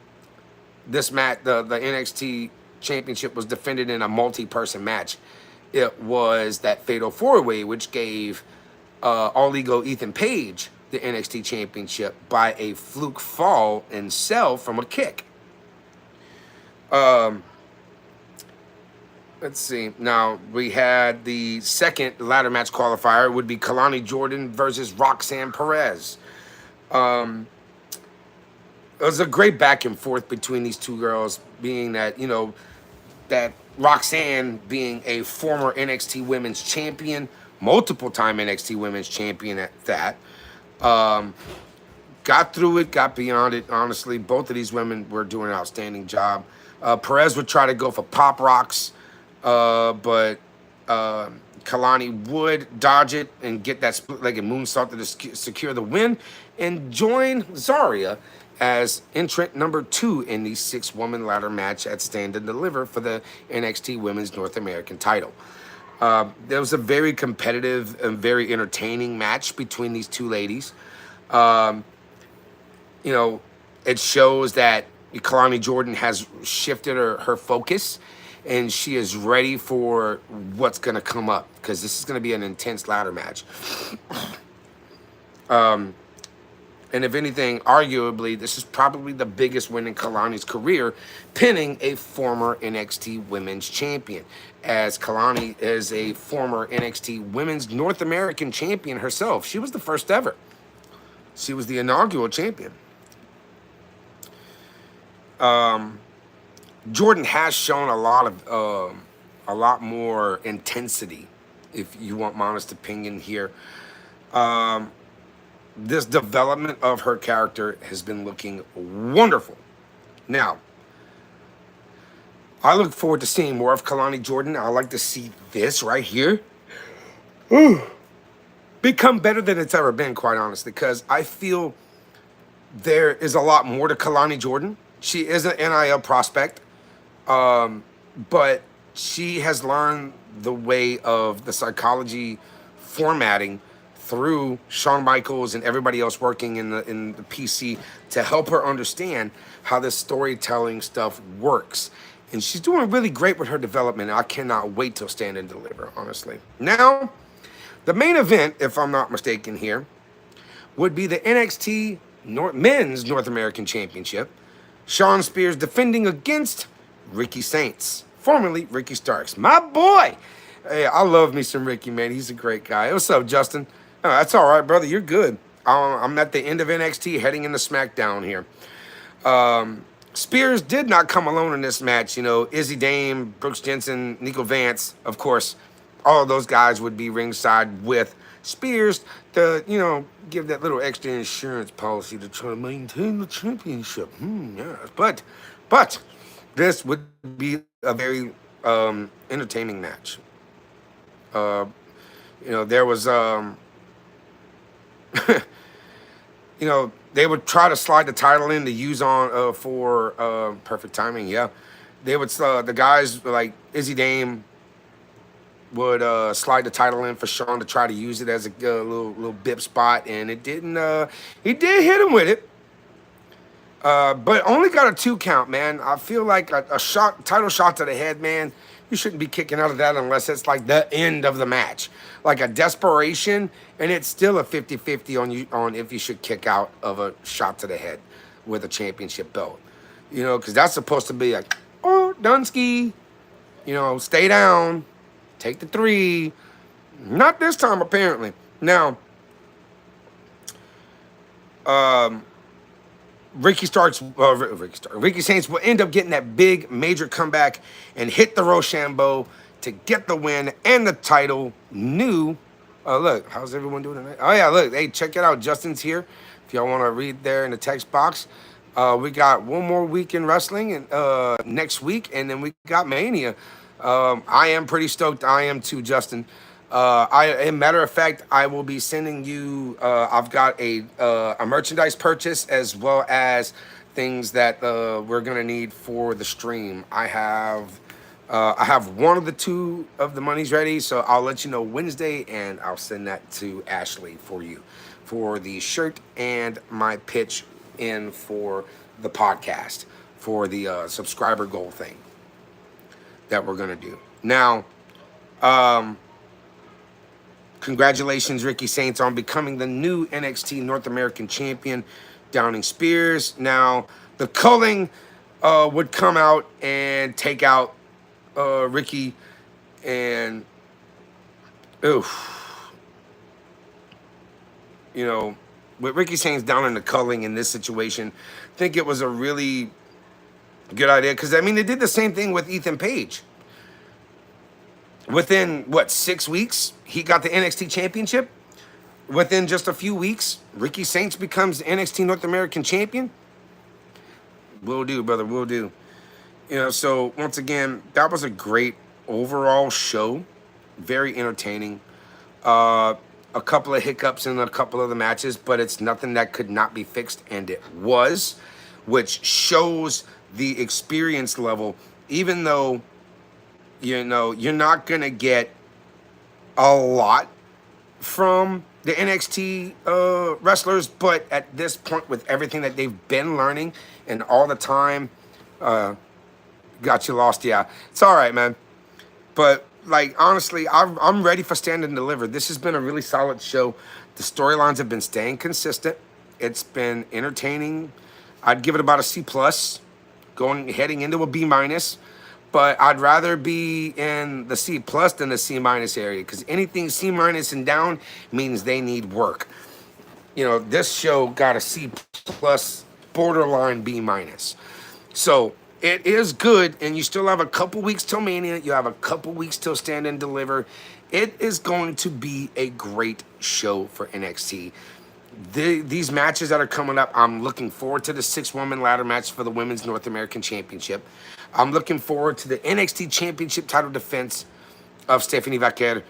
Speaker 1: this match, the NXT championship was defended in a multi-person match. It was that fatal four-way, which gave All Ego Ethan Page the NXT championship by a fluke fall and sell from a kick. Let's see. Now, we had the second ladder match qualifier would be Kalani Jordan versus Roxanne Perez. It was a great back and forth between these two girls, being that, that Roxanne being a former NXT Women's Champion, multiple time NXT Women's Champion at that. Got through it, got beyond it, honestly. Both of these women were doing an outstanding job. Perez would try to go for pop rocks, but Kalani would dodge it and get that split-legged moonsault to secure the win and join Zarya as entrant number 2 in the 6-woman ladder match at Stand and Deliver for the NXT Women's North American title. There was a very competitive and very entertaining match between these two ladies. It shows that Kalani Jordan has shifted her focus, and she is ready for what's going to come up, because this is going to be an intense ladder match. And if anything, arguably, this is probably the biggest win in Kalani's career, pinning a former NXT Women's Champion, as Kalani is a former NXT Women's North American Champion herself. She was the first ever. She was the inaugural champion. Jordan has shown a lot more intensity, if you want my honest opinion here. This development of her character has been looking wonderful. Now, I look forward to seeing more of Kalani Jordan. I like to see this right here become better than it's ever been, quite honestly, because I feel there is a lot more to Kalani Jordan. She is an NIL prospect, but she has learned the way of the psychology formatting through Shawn Michaels and everybody else working in the PC to help her understand how this storytelling stuff works. And she's doing really great with her development. I cannot wait till Stand and Deliver, honestly. Now, the main event, if I'm not mistaken here, would be the NXT Men's North American Championship. Shawn Spears defending against Ricky Saints, formerly Ricky Starks. My boy! Hey, I love me some Ricky, man. He's a great guy. What's up, Justin? Oh, that's all right, brother. You're good. I'm at the end of NXT, heading into SmackDown here. Spears did not come alone in this match. Izzy Dame, Brooks Jensen, Nico Vance, of course, all of those guys would be ringside with Spears to, give that little extra insurance policy to try to maintain the championship. Yeah. But this would be a very entertaining match. There was they would try to slide the title in to use on for perfect timing. Yeah, they would. The guys like Izzy Dame would slide the title in for Shawn to try to use it as a little bip spot, and it didn't. He did hit him with it, but only got a 2 count. Man, I feel like a title shot to the head, man. You shouldn't be kicking out of that unless it's like the end of the match, like a desperation, and it's still a 50-50 on if you should kick out of a shot to the head with a championship belt. Because that's supposed to be like, oh, Dunsky, stay down, take the 3. Not this time, apparently. Now, Ricky Saints will end up getting that big major comeback and hit the Rochambeau to get the win and the title. Look, how's everyone doing tonight? Oh yeah, look, hey, check it out. Justin's here. If y'all want to read there in the text box. We got one more week in wrestling and next week, and then we got Mania. I am pretty stoked. I am too, Justin. As a matter of fact, I will be sending you. I've got a merchandise purchase as well as things that we're gonna need for the stream. I have one of the 2 of the monies ready, so I'll let you know Wednesday, and I'll send that to Ashley for you for the shirt and my pitch in for the podcast for the subscriber goal thing that we're gonna do. Now, congratulations, Ricky Saints, on becoming the new NXT North American champion, downing Spears. Now, the culling would come out and take out Ricky, and oof, you know, with Ricky Saints down in the culling in this situation, I think it was a really good idea, because I mean, they did the same thing with Ethan Page. Within what, 6 weeks, he got the NXT championship. Within just a few weeks, Ricky Saints becomes NXT North American champion. Will do, brother, will do. You know, so once again, that was a great overall show. Very entertaining. A couple of hiccups in a couple of the matches, but it's nothing that could not be fixed, and it was, which shows the experience level. Even though, you know, you're not gonna get a lot from the NXT wrestlers, but at this point, with everything that they've been learning and all the time, got you lost. Yeah, it's all right, man. But like, honestly, I'm ready for Stand and Deliver. This has been a really solid show. The storylines have been staying consistent. It's been entertaining. I'd give it about a C plus, heading into a B minus. But I'd rather be in the C plus than the C minus area, because anything C minus and down means they need work. You know, this show got a C plus, borderline B minus. So it is good, and you still have a couple weeks till Mania. You have a couple weeks till Stand and Deliver. It is going to be a great show for NXT. These matches that are coming up, I'm looking forward to the 6-woman ladder match for the Women's North American Championship. I'm looking forward to the NXT Championship title defense of Stephanie Vaquer.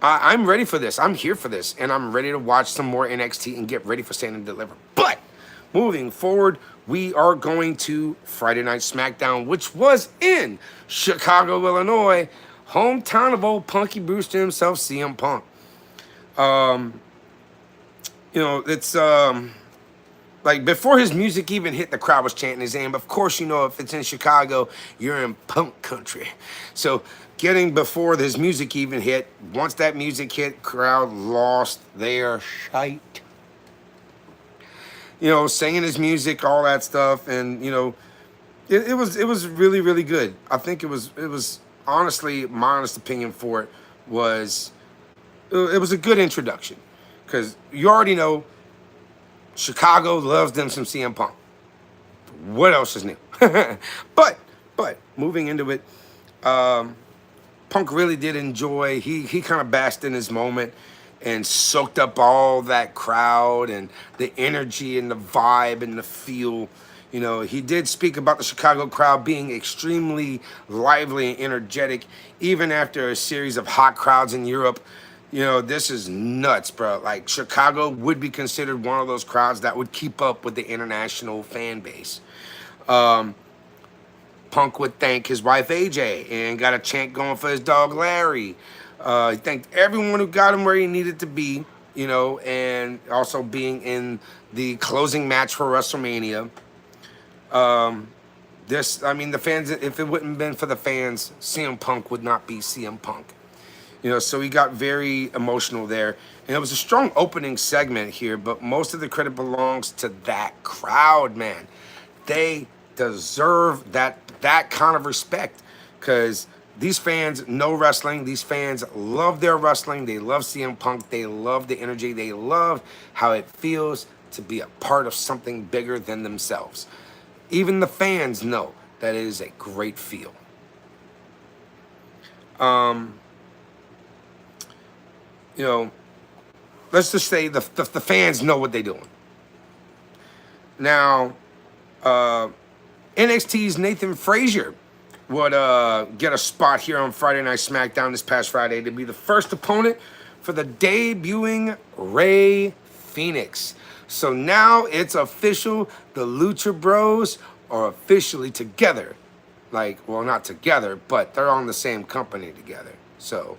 Speaker 1: I'm ready for this. I'm here for this, and I'm ready to watch some more NXT and get ready for Stand and Deliver. But moving forward, we are going to Friday Night SmackDown, which was in Chicago, Illinois, hometown of old Punky Brewster himself, CM Punk. You know, it's like, before his music even hit, the crowd was chanting his name. Of course, you know, if it's in Chicago, you're in punk country. So getting before his music even hit, once that music hit, crowd lost their shite. You know, singing his music, all that stuff, and you know, it was really, really good. I think it was honestly, my honest opinion for it was a good introduction, because you already know Chicago loves them some CM Punk. What else is new? but moving into it, Punk really did enjoy. He kind of basked in his moment and soaked up all that crowd and the energy and the vibe and the feel. You know, he did speak about the Chicago crowd being extremely lively and energetic, even after a series of hot crowds in Europe. You know, this is nuts, bro. Like, Chicago would be considered one of those crowds that would keep up with the international fan base. Punk would thank his wife, AJ, and got a chant going for his dog, Larry. He thanked everyone who got him where he needed to be, you know, and also being in the closing match for WrestleMania. I mean, the fans, if it wouldn't have been for the fans, CM Punk would not be CM Punk. You know, so he got very emotional there. And it was a strong opening segment here, but most of the credit belongs to that crowd, man. They deserve that kind of respect, because these fans know wrestling. These fans love their wrestling. They love CM Punk. They love the energy. They love how it feels to be a part of something bigger than themselves. Even the fans know that it is a great feel. You know, let's just say the fans know what they're doing. Now, NXT's Nathan Frazier would get a spot here on Friday Night SmackDown this past Friday to be the first opponent for the debuting Rey Fenix. So now it's official. The Lucha Bros are officially together. Like, well, not together, but they're on the same company together. So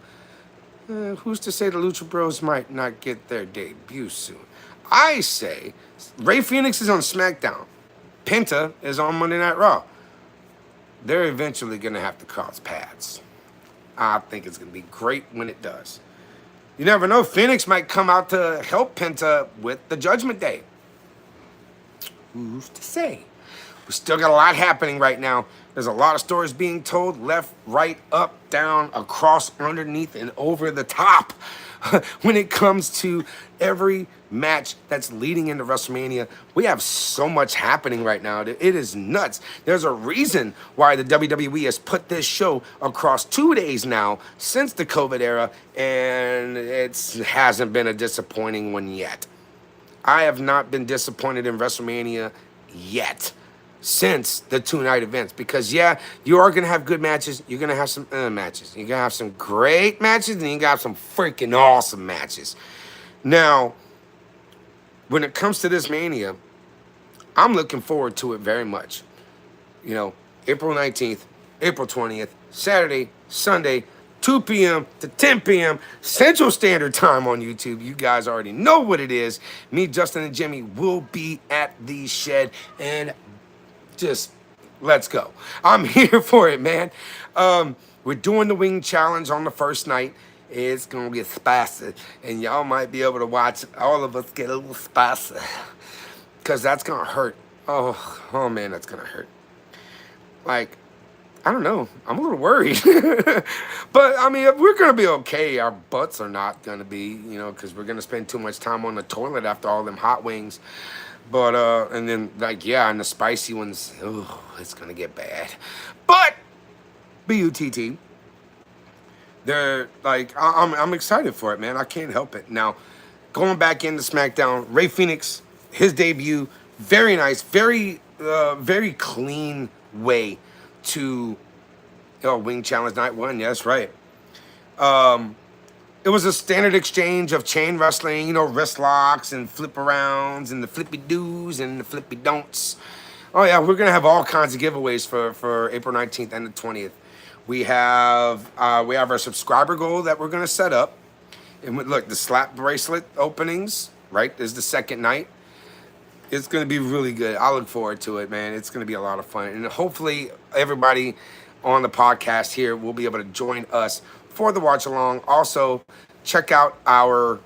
Speaker 1: who's to say the Lucha Bros might not get their debut soon? I say Rey Fenix is on SmackDown. Penta is on Monday Night Raw. They're eventually going to have to cross paths. I think it's going to be great when it does. You never know. Phoenix might come out to help Penta with the Judgment Day. Who's to say? We still got a lot happening right now. There's a lot of stories being told left, right, up, down, across, underneath, and over the top when it comes to every match that's leading into WrestleMania. We have so much happening right now. It is nuts. There's a reason why the WWE has put this show across 2 days now since the COVID era, and it hasn't been a disappointing one yet. I have not been disappointed in WrestleMania yet since the 2-night events, because yeah, you are going to have good matches. You're going to have some matches. You're going to have some great matches, and you got some freaking awesome matches. Now, when it comes to this Mania, I'm looking forward to it very much. You know, April 19th, April 20th, Saturday, Sunday, 2 p.m. to 10 p.m. Central Standard Time on YouTube. You guys already know what it is. Me, Justin, and Jimmy will be at the shed, and just let's go. I'm here for it, man. We're doing the wing challenge on the first night. It's gonna be spicy, and y'all might be able to watch all of us get a little spicy, because that's gonna hurt. Oh man, that's gonna hurt. Like, I don't know. I'm a little worried. But, I mean, we're going to be okay. Our butts are not going to be, you know, because we're going to spend too much time on the toilet after all them hot wings. But, and then, like, yeah, and the spicy ones, it's going to get bad. But, B-U-T-T, they're, like, I'm excited for it, man. I can't help it. Now, going back into SmackDown, Rey Fenix, his debut, very nice, very clean way to Wing Challenge Night 1. Yeah, that's right. It was a standard exchange of chain wrestling, you know, wrist locks and flip arounds and the flippy doos and the flippy don'ts. Oh yeah, we're gonna have all kinds of giveaways for April 19th and the 20th. We have our subscriber goal that we're gonna set up. And look, the slap bracelet openings, right, is the second night. It's going to be really good. I look forward to it, man. It's going to be a lot of fun. And hopefully everybody on the podcast here will be able to join us for the watch along. Also, check out our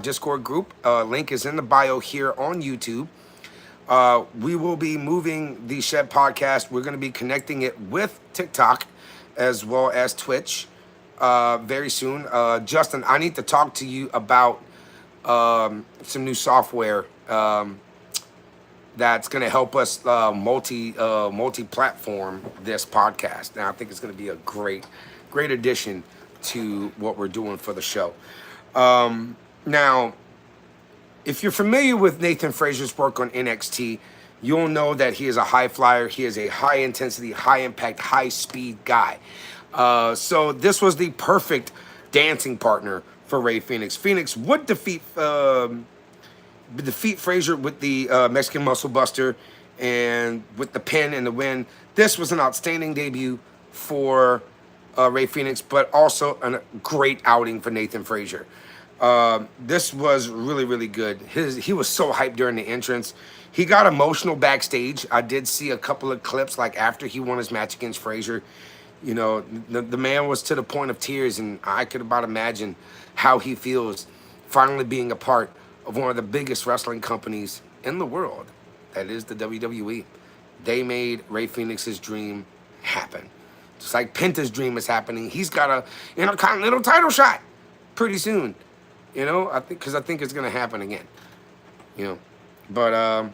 Speaker 1: Discord group. Link is in the bio here on YouTube. We will be moving the Shed podcast. We're going to be connecting it with TikTok as well as Twitch very soon. Justin, I need to talk to you about some new software that's going to help us multi-platform this podcast. Now, I think it's going to be a great addition to what we're doing for the show. Now, if you're familiar with Nathan Frazier's work on NXT, you'll know that he is a high flyer. He is a high-intensity, high-impact, high-speed guy. So this was the perfect dancing partner for Rey Fenix. Fenix would defeat Frazier with the Mexican Muscle Buster and with the pin and the win. This was an outstanding debut for Rey Fenix, but also a great outing for Nathan Frazier. This was really, really good. He was so hyped during the entrance. He got emotional backstage. I did see a couple of clips, like after he won his match against Frazier. You know, the man was to the point of tears, and I could about imagine how he feels finally being a part of one of the biggest wrestling companies in the world. That is the WWE. They made Rey Fenix's dream happen. Just like Penta's dream is happening. He's got a Intercontinental title shot pretty soon. You know, I think it's going to happen again. You know, but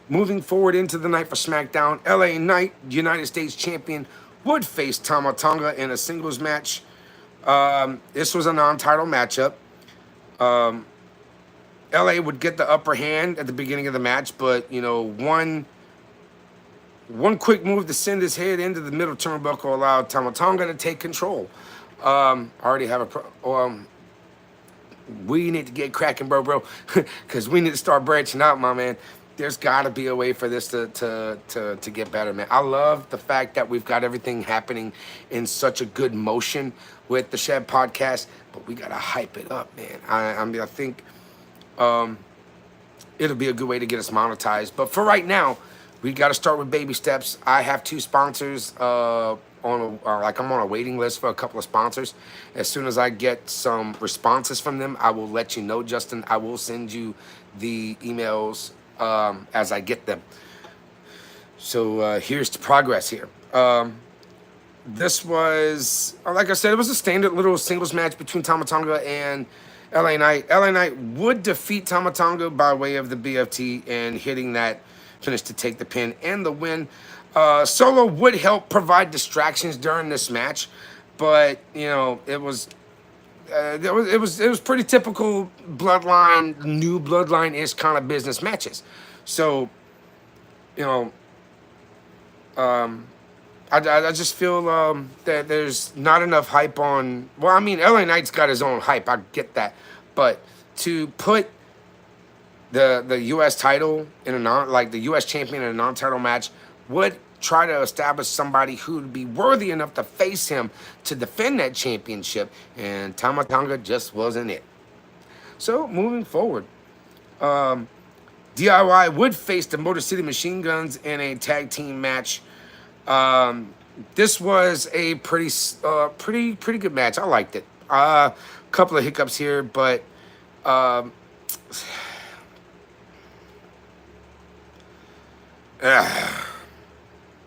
Speaker 1: moving forward into the night for SmackDown, LA Knight, United States champion, would face Tama Tonga in a singles match. This was a non-title matchup. LA would get the upper hand at the beginning of the match, but, you know, one quick move to send his head into the middle turnbuckle allowed Tama Tonga to take control. I already have we need to get cracking, bro, because we need to start branching out, my man. There's got to be a way for this to get better, man. I love the fact that we've got everything happening in such a good motion with the Shed podcast, but we got to hype it up, man. I mean, I think it'll be a good way to get us monetized. But for right now, we got to start with baby steps. I have 2 sponsors like I'm on a waiting list for a couple of sponsors. As soon as I get some responses from them, I will let you know, Justin. I will send you the emails as I get them. So here's the progress here. This was, like I said, it was a standard little singles match between Tama Tonga and LA Knight. LA Knight would defeat Tama Tonga by way of the BFT and hitting that finish to take the pin and the win. Solo would help provide distractions during this match, but you know it was pretty typical Bloodline, new Bloodline-ish kind of business matches. So you know. I just feel that there's not enough hype on. Well, I mean, LA Knight's got his own hype. I get that, but to put the U.S. title in a the U.S. champion in a non-title match would try to establish somebody who would be worthy enough to face him to defend that championship, and Tama Tonga just wasn't it. So moving forward, DIY would face the Motor City Machine Guns in a tag team match. This was a pretty good match. I liked it. A couple of hiccups here, but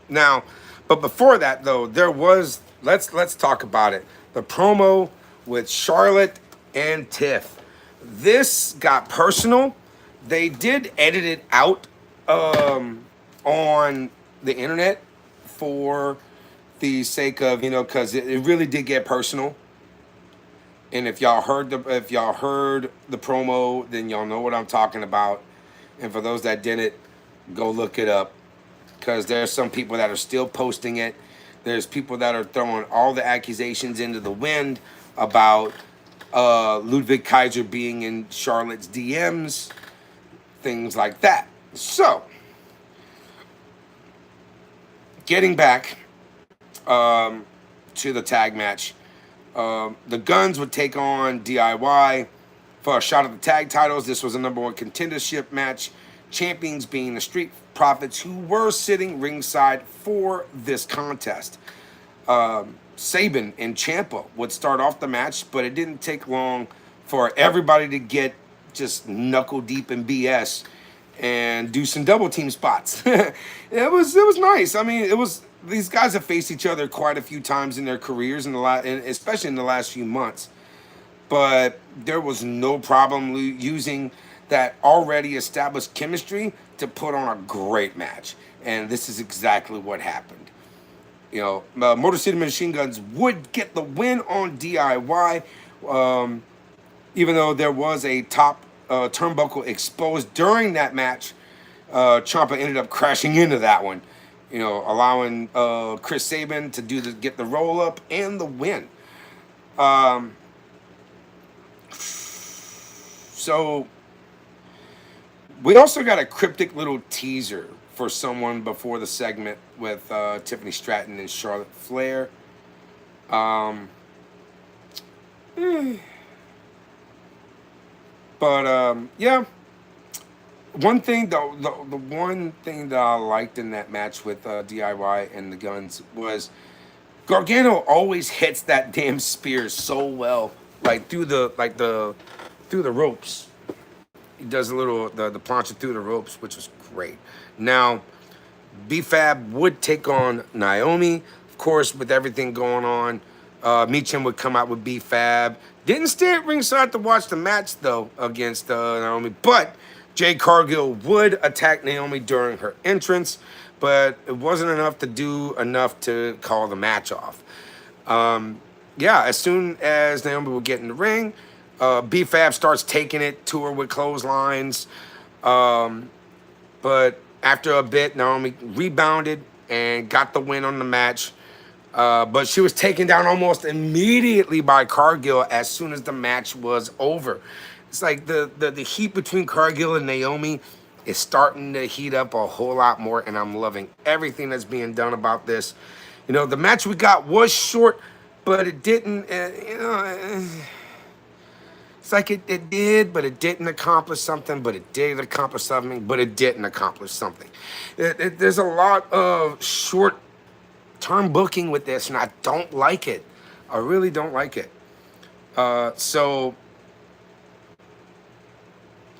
Speaker 1: now, but before that though, there was let's talk about it. The promo with Charlotte and Tiff. This got personal. They did edit it out on the internet for the sake of, because it really did get personal. And if y'all heard the promo, then y'all know what I'm talking about. And for those that didn't, go look it up, because there's some people that are still posting it. There's people that are throwing all the accusations into the wind about Ludwig Kaiser being in Charlotte's DMs, things like that. So, getting back to the tag match, the Guns would take on DIY for a shot at the tag titles. This was a #1 contendership match. Champions being the Street Profits, who were sitting ringside for this contest. Sabin and Ciampa would start off the match, but it didn't take long for everybody to get just knuckle deep in BS and do some double team spots. It was nice. I mean, these guys have faced each other quite a few times in their careers, especially in the last few months. But there was no problem using that already established chemistry to put on a great match, and this is exactly what happened. Motor City Machine Guns would get the win on DIY, even though there was a top turnbuckle exposed during that match. Ciampa ended up crashing into that one, allowing Chris Sabin to get the roll up and the win. So we also got a cryptic little teaser for someone before the segment with Tiffany Stratton and Charlotte Flair. Yeah. One thing though, the one thing that I liked in that match with DIY and the Guns was Gargano always hits that damn spear so well, like through the ropes. He does a little the plancha through the ropes, which was great. Now, B-Fab would take on Naomi. Of course, with everything going on, Meacham would come out with B-Fab. Didn't stay at ringside to watch the match, though, against Naomi. But Jade Cargill would attack Naomi during her entrance, but it wasn't enough to call the match off. As soon as Naomi would get in the ring, B-Fab starts taking it to her with clotheslines. But after a bit, Naomi rebounded and got the win on the match. But she was taken down almost immediately by Cargill as soon as the match was over. It's like the heat between Cargill and Naomi is starting to heat up a whole lot more, and I'm loving everything that's being done about this. The match we got was short, but it didn't, it's It's like it did, but it didn't accomplish something, but it did accomplish something, but it didn't accomplish something. There's a lot of short-term booking with this, and I don't like it. I really don't like it. So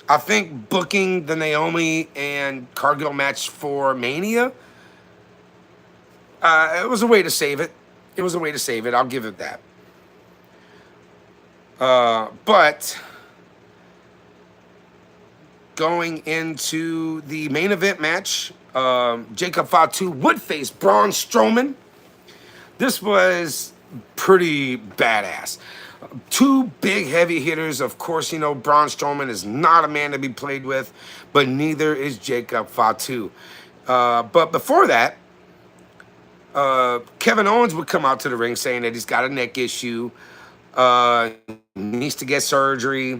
Speaker 1: I think booking the Naomi and Cargill match for Mania, it was a way to save it. It was a way to save it. I'll give it that. But going into the main event match, Jacob Fatu would face Braun Strowman. This was pretty badass. Two big heavy hitters. Of course, you know, Braun Strowman is not a man to be played with, but neither is Jacob Fatu. But before that, Kevin Owens would come out to the ring saying that he's got a neck issue, needs to get surgery.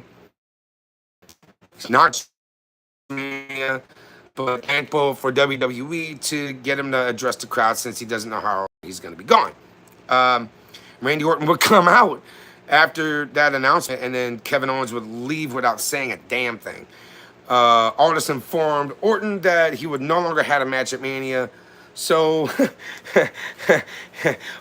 Speaker 1: He's not, but thankful for WWE to get him to address the crowd since he doesn't know how he's going to be gone. Randy Orton would come out after that announcement, and then Kevin Owens would leave without saying a damn thing. Aldis informed Orton that he would no longer have a match at Mania. So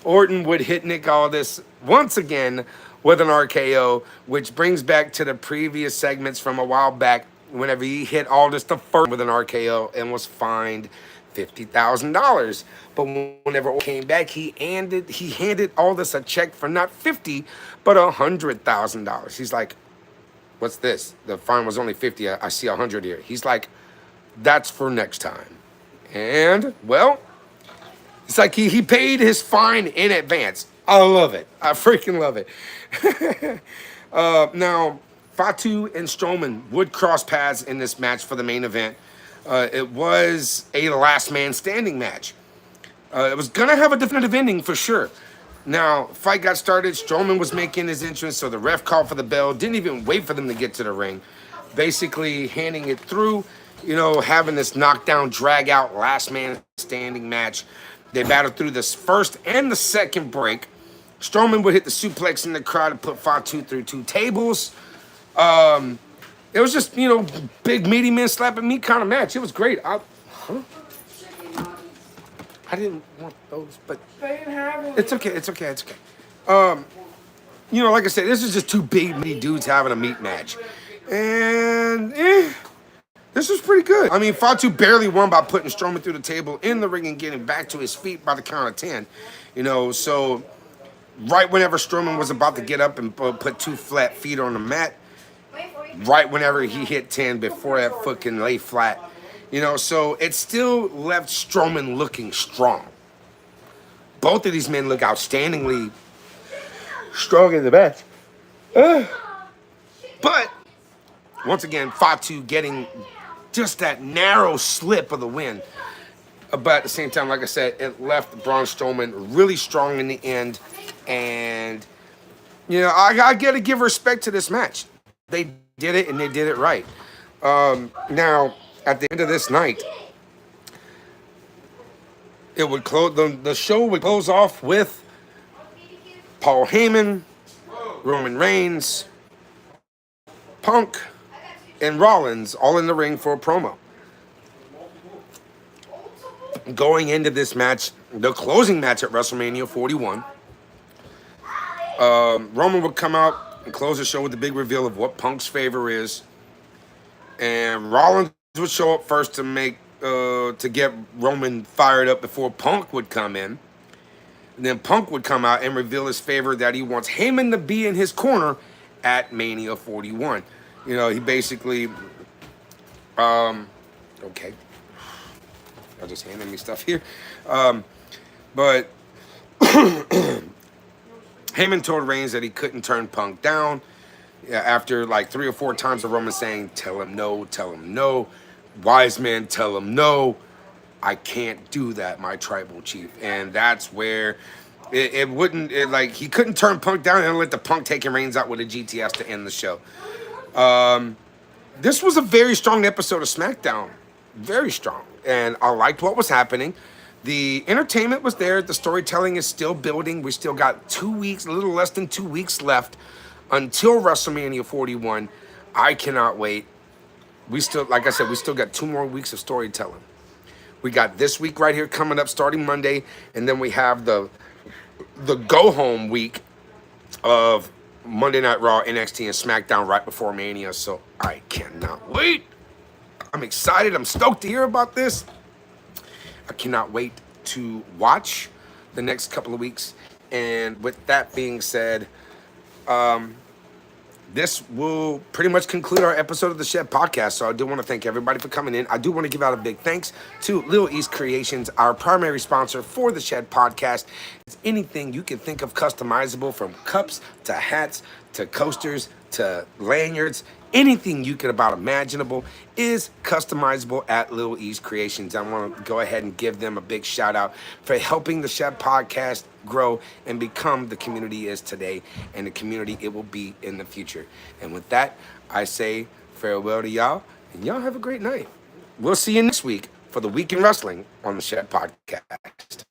Speaker 1: Orton would hit Nick Aldis once again with an RKO, which brings back to the previous segments from a while back whenever he hit Aldis the first with an RKO and was fined $50,000. But whenever Orton came back, he handed Aldis a check for not 50, but $100,000. He's like, "What's this? The fine was only 50. I see 100 here." He's like, "That's for next time." And, well, it's like he paid his fine in advance. I love it. I freaking love it. Now, Fatu and Strowman would cross paths in this match for the main event. It was a last man standing match. It was going to have a definitive ending for sure. Now, fight got started. Strowman was making his entrance, so the ref called for the bell. Didn't even wait for them to get to the ring. Basically handing it through, you know, having this knockdown, drag out, last man standing match. They battled through this first and the second break. Strowman would hit the suplex in the crowd and put Fatu through two tables. It was just, you know, big meaty men slapping meat kind of match. It was great. I didn't want those, but it's okay. It's okay. It's okay. You know, like I said, this is just two big meaty dudes having a meat match. And, this was pretty good. I mean, Fatu barely won by putting Strowman through the table in the ring and getting back to his feet by the count of 10. You know, so right whenever Strowman was about to get up and put two flat feet on the mat, right whenever he hit 10 before that fucking lay flat. You know, so it still left Strowman looking strong. Both of these men look outstandingly strong in the match. But, once again, Fatu getting just that narrow slip of the win. But at the same time, like I said, it left Braun Strowman really strong in the end. And, you know, I got to give respect to this match. They did it, and they did it right. Now, at the end of this night, it would close. The show would close off with Paul Heyman, Roman Reigns, Punk, and Rollins all in the ring for a promo. Going into this match, the closing match at WrestleMania 41, Roman would come out and close the show with the big reveal of what Punk's favor is. And Rollins would show up first to get Roman fired up before Punk would come in. And then Punk would come out and reveal his favor that he wants Heyman to be in his corner at Mania 41. You know, he basically, okay. Y'all just handing me stuff here. But Heyman told Reigns that he couldn't turn Punk down. After like 3 or 4 times of Roman saying, tell him no. Wise men tell him no. I can't do that, my tribal chief. And that's where he couldn't turn Punk down and let the Punk taking Reigns out with a GTS to end the show. This was a very strong episode of SmackDown. Very strong. And I liked what was happening. The entertainment was there. The storytelling is still building. We still got 2 weeks, a little less than 2 weeks left until WrestleMania 41. I cannot wait. We still, like I said, we still got 2 more weeks of storytelling. We got this week right here coming up starting Monday, and then we have the go home week of Monday Night Raw, NXT, and SmackDown right before Mania. So I cannot wait. I'm excited. I'm stoked to hear about this. I cannot wait to watch the next couple of weeks. And with that being said, this will pretty much conclude our episode of the Shed Podcast. So I do want to thank everybody for coming in. I do want to give out a big thanks to Little East Creations, our primary sponsor for the Shed Podcast. It's anything you can think of customizable, from cups to hats to coasters to lanyards. Anything you could about imaginable is customizable at Little East Creations. I want to go ahead and give them a big shout out for helping the Shed Podcast grow and become the community it is today, and the community it will be in the future. And with that, I say farewell to y'all, and y'all have a great night. We'll see you next week for the Week in Wrestling on the Shed Podcast.